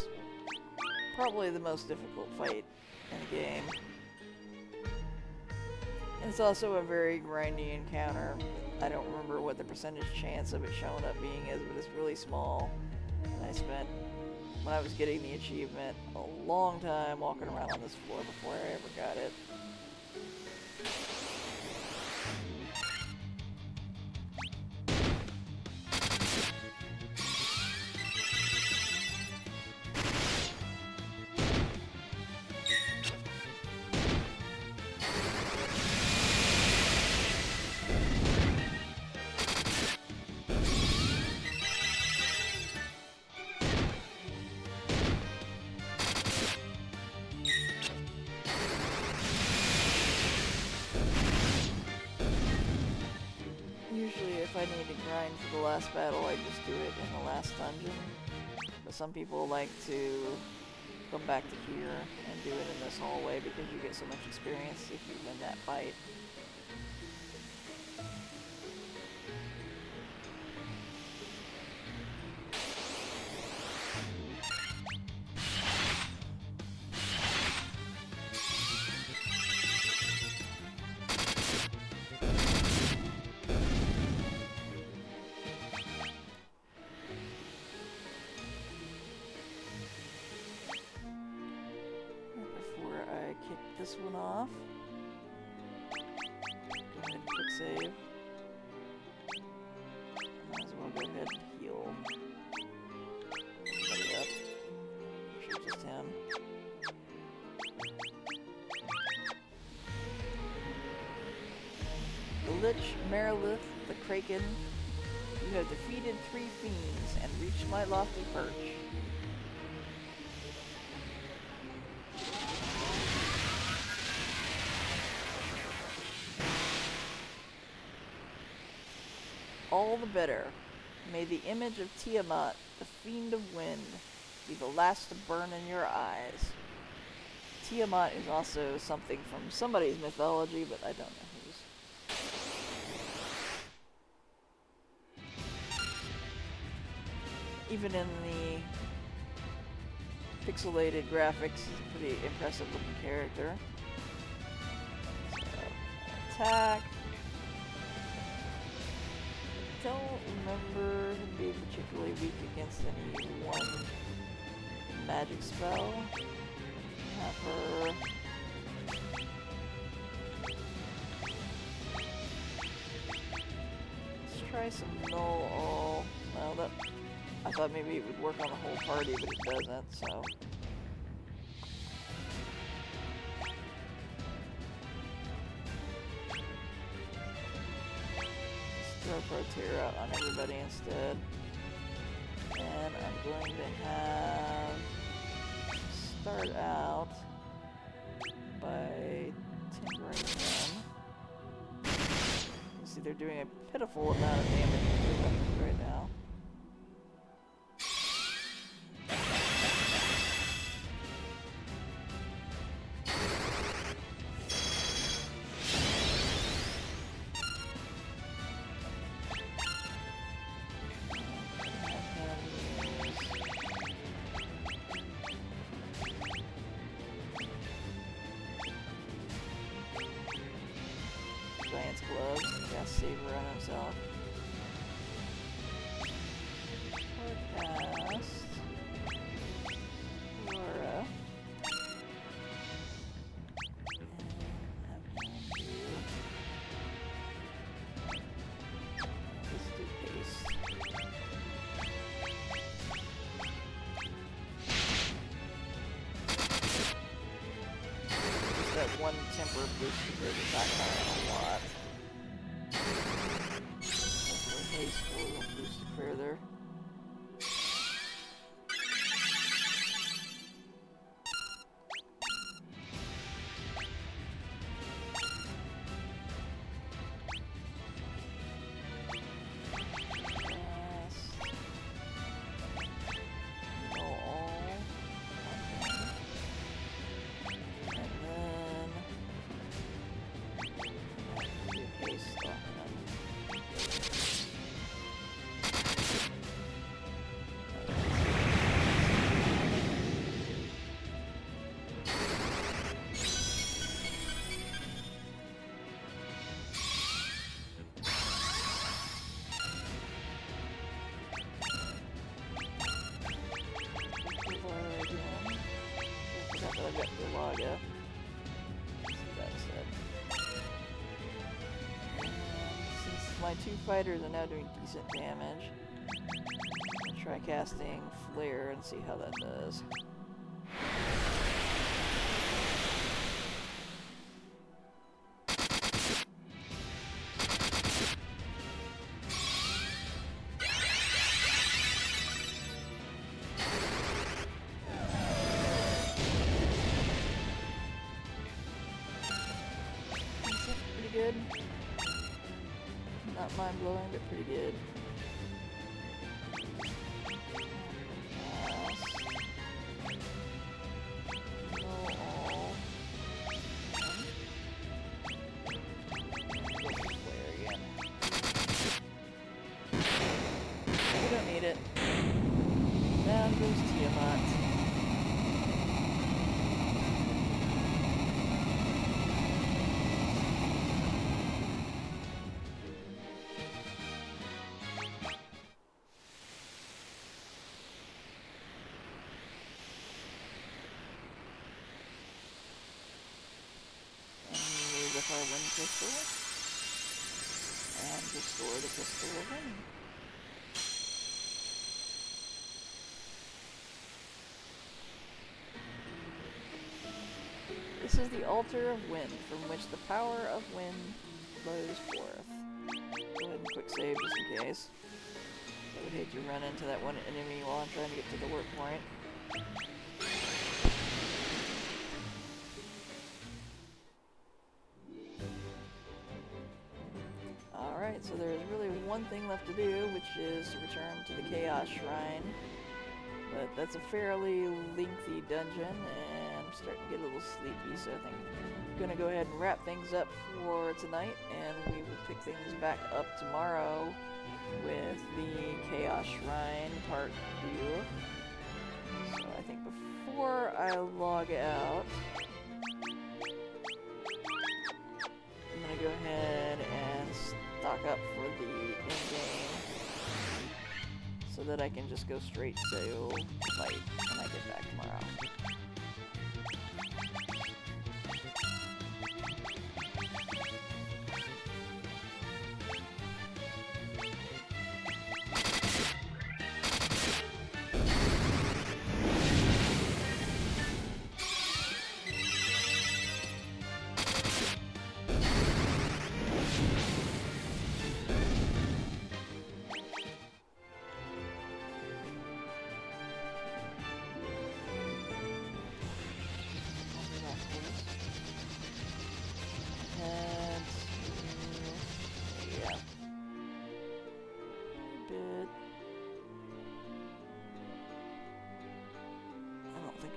[SPEAKER 1] probably the most difficult fight in the game. And it's also a very grindy encounter. I don't remember what the percentage chance of it showing up being is, but it's really small. And I spent, when I was getting the achievement, a long time walking around on this floor before I ever got it. If I need to grind for the last battle, I just do it in the last dungeon. But some people like to come back to here and do it in this hallway because you get so much experience if you win that fight. get this one off. Go ahead and quick save. Might as well go ahead and heal. Everybody up. Sure, just him. The Lich Merilith the Kraken. You have defeated 3 fiends and reached my lofty perch. All the better. May the image of Tiamat, the Fiend of Wind, be the last to burn in your eyes. Tiamat is also something from somebody's mythology, but I don't know whose. Even in the pixelated graphics, he's a pretty impressive looking character. So, attack. Don't remember him being particularly weak against any one magic spell. Have her. Let's try some null all. Well, that I thought maybe it would work on the whole party, but it doesn't. So. Throw Proteer out on everybody instead. And I'm going to have start out by timbering them. You see they're doing a pitiful amount of damage to their weapons right now. Giant's gloves, cast Saber on himself. Forecast. Aurora. And have him do. Let's do haste. Just that one temper boost to the attack power a lot. Hopefully haste will boost it further. My 2 fighters are now doing decent damage. I'll try casting Flare and see how that does. Pretty good. Not mind-blowing, but pretty good. We don't need it. Down goes Tiamat. pistol. And restore the pistol of wind. This is the altar of wind, from which the power of wind flows forth. Go ahead and quick save just in case. I would hate to run into that one enemy while I'm trying to get to the work point. Alright, so there's really one thing left to do, which is to return to the Chaos Shrine. But that's a fairly lengthy dungeon, and I'm starting to get a little sleepy, so I think I'm going to go ahead and wrap things up for tonight, and we will pick things back up tomorrow with the Chaos Shrine Part 2. So I think before I log out, I'm going to go ahead and stock up for the in-game so that I can just go straight to fight when I get back tomorrow.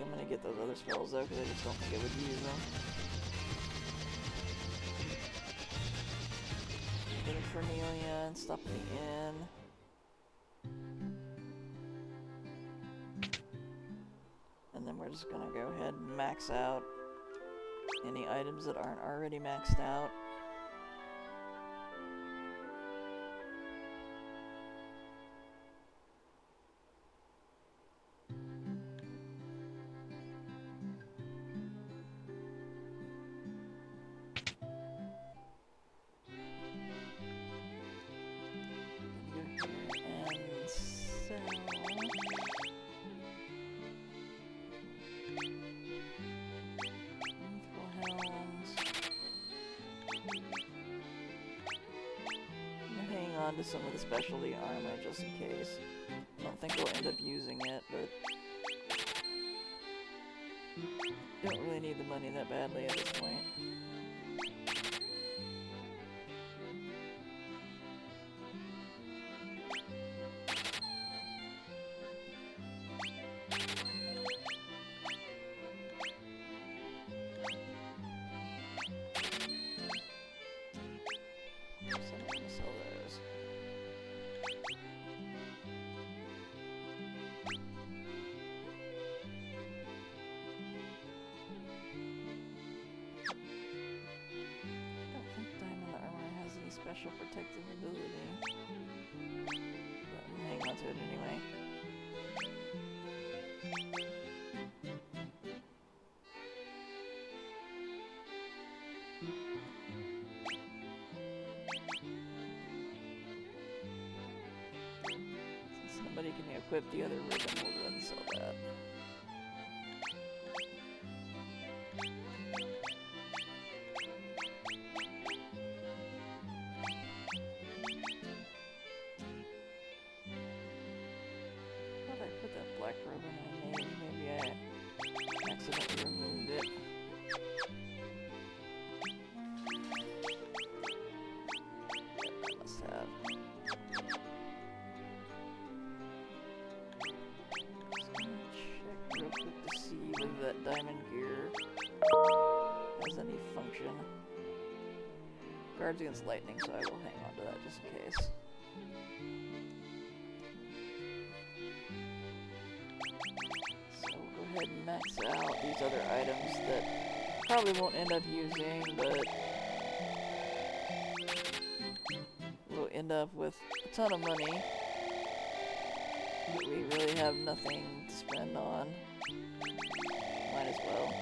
[SPEAKER 1] I'm gonna get those other spells though, because I just don't think I would use them. Getting Cornelia and stuff in the inn. And then we're just gonna go ahead and max out any items that aren't already maxed out. To some of the specialty armor just in case. I don't think we'll end up using it, but don't really need the money that badly at this point. Special protective ability, but I'm hang on to it anyway. Since somebody can equip the other ribbon, we'll go ahead and sell that. Diamond gear has any function. Guards against lightning, so I will hang on to that just in case. So we'll go ahead and max out these other items that probably won't end up using, but we'll end up with a ton of money that we really have nothing to spend on. Might as well.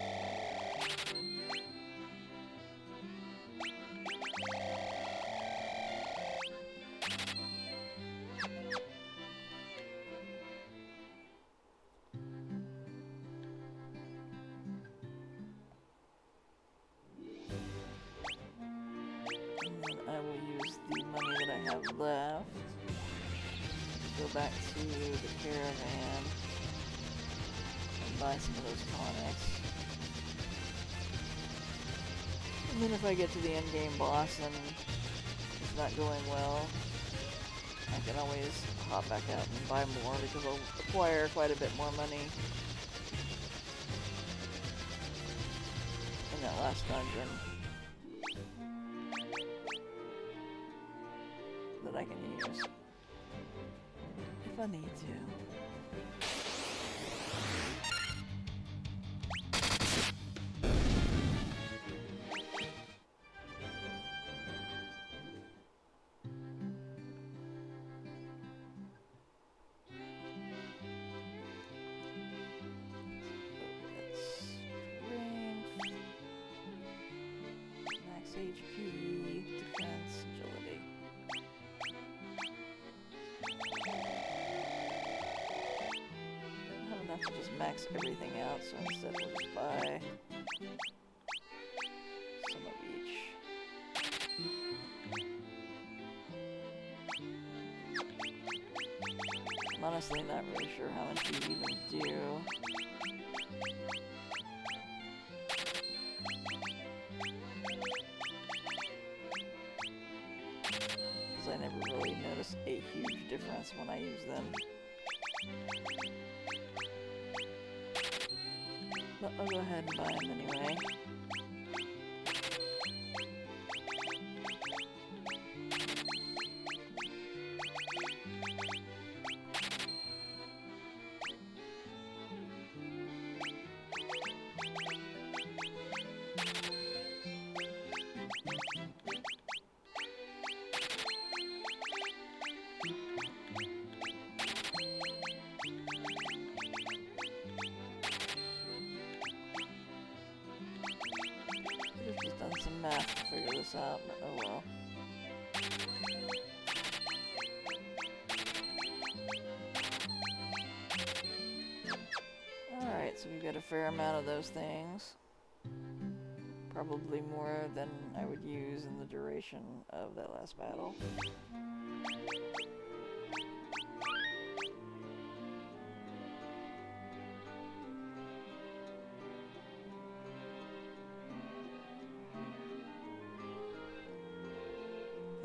[SPEAKER 1] use the money that I have left. Go back to the caravan and buy some of those tonics. And then if I get to the end game boss and it's not going well, I can always hop back out and buy more because I'll acquire quite a bit more money in that last dungeon that I can use if I need to. HP, defense, agility. I have enough to just max everything out, so instead we'll just buy some of each. I'm honestly not really sure how much you even do. I never really notice a huge difference when I use them. But I'll go ahead and buy them anyway. Just done some math to figure this out, but oh well. Alright, so we've got a fair amount of those things. Probably more than I would use in the duration of that last battle.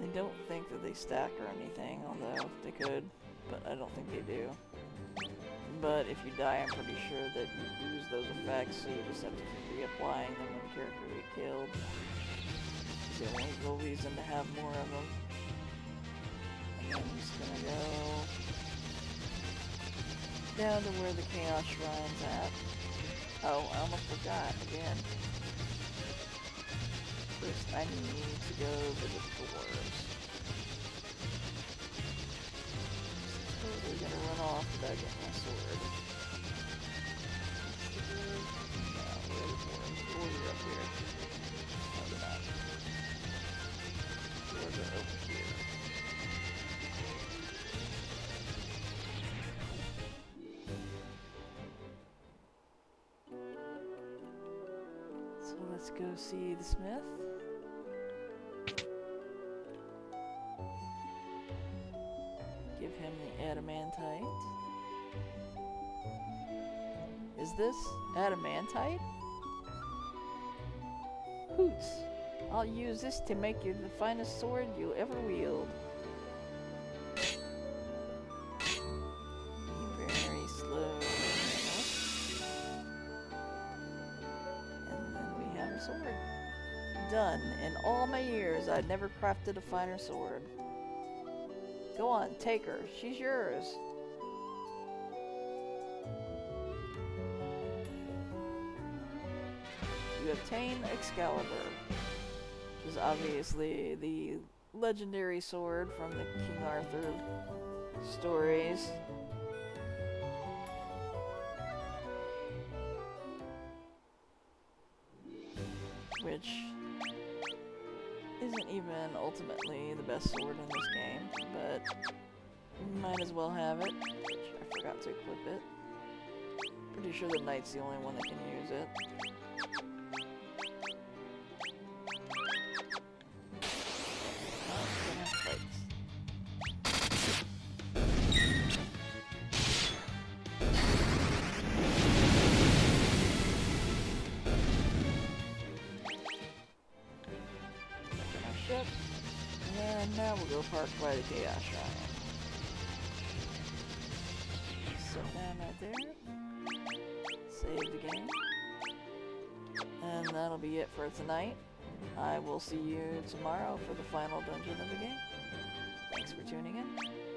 [SPEAKER 1] I don't think that they stack or anything, although they could, but I don't think they do. But if you die, I'm pretty sure that you lose those effects, so you just have to keep reapplying them when characters get killed. It's the only real reason to have more of them. And I'm just gonna go down to where the Chaos Shrine's at. Oh, I almost forgot again. First, I need to go visit the dwarves. Totally gonna run off without getting my sword. Now, where are the dwarves? The dwarves are up here. No, they're not. The dwarves are over here. So let's go see the smith. Give him the adamantite. Is this adamantite? Hoots! I'll use this to make you the finest sword you'll ever wield. Be very slow. And then we have a sword. Done. In all my years, I'd never crafted a finer sword. Go on, take her. She's yours. You obtain Excalibur, which is obviously the legendary sword from the King Arthur stories. Which isn't even ultimately the best sword in this game, but we might as well have it, which I forgot to equip it. Pretty sure the knight's the only one that can use it. go park by the Chaos Shrine. Sit down right there. Save the game. And that'll be it for tonight. I will see you tomorrow for the final dungeon of the game. Thanks for tuning in.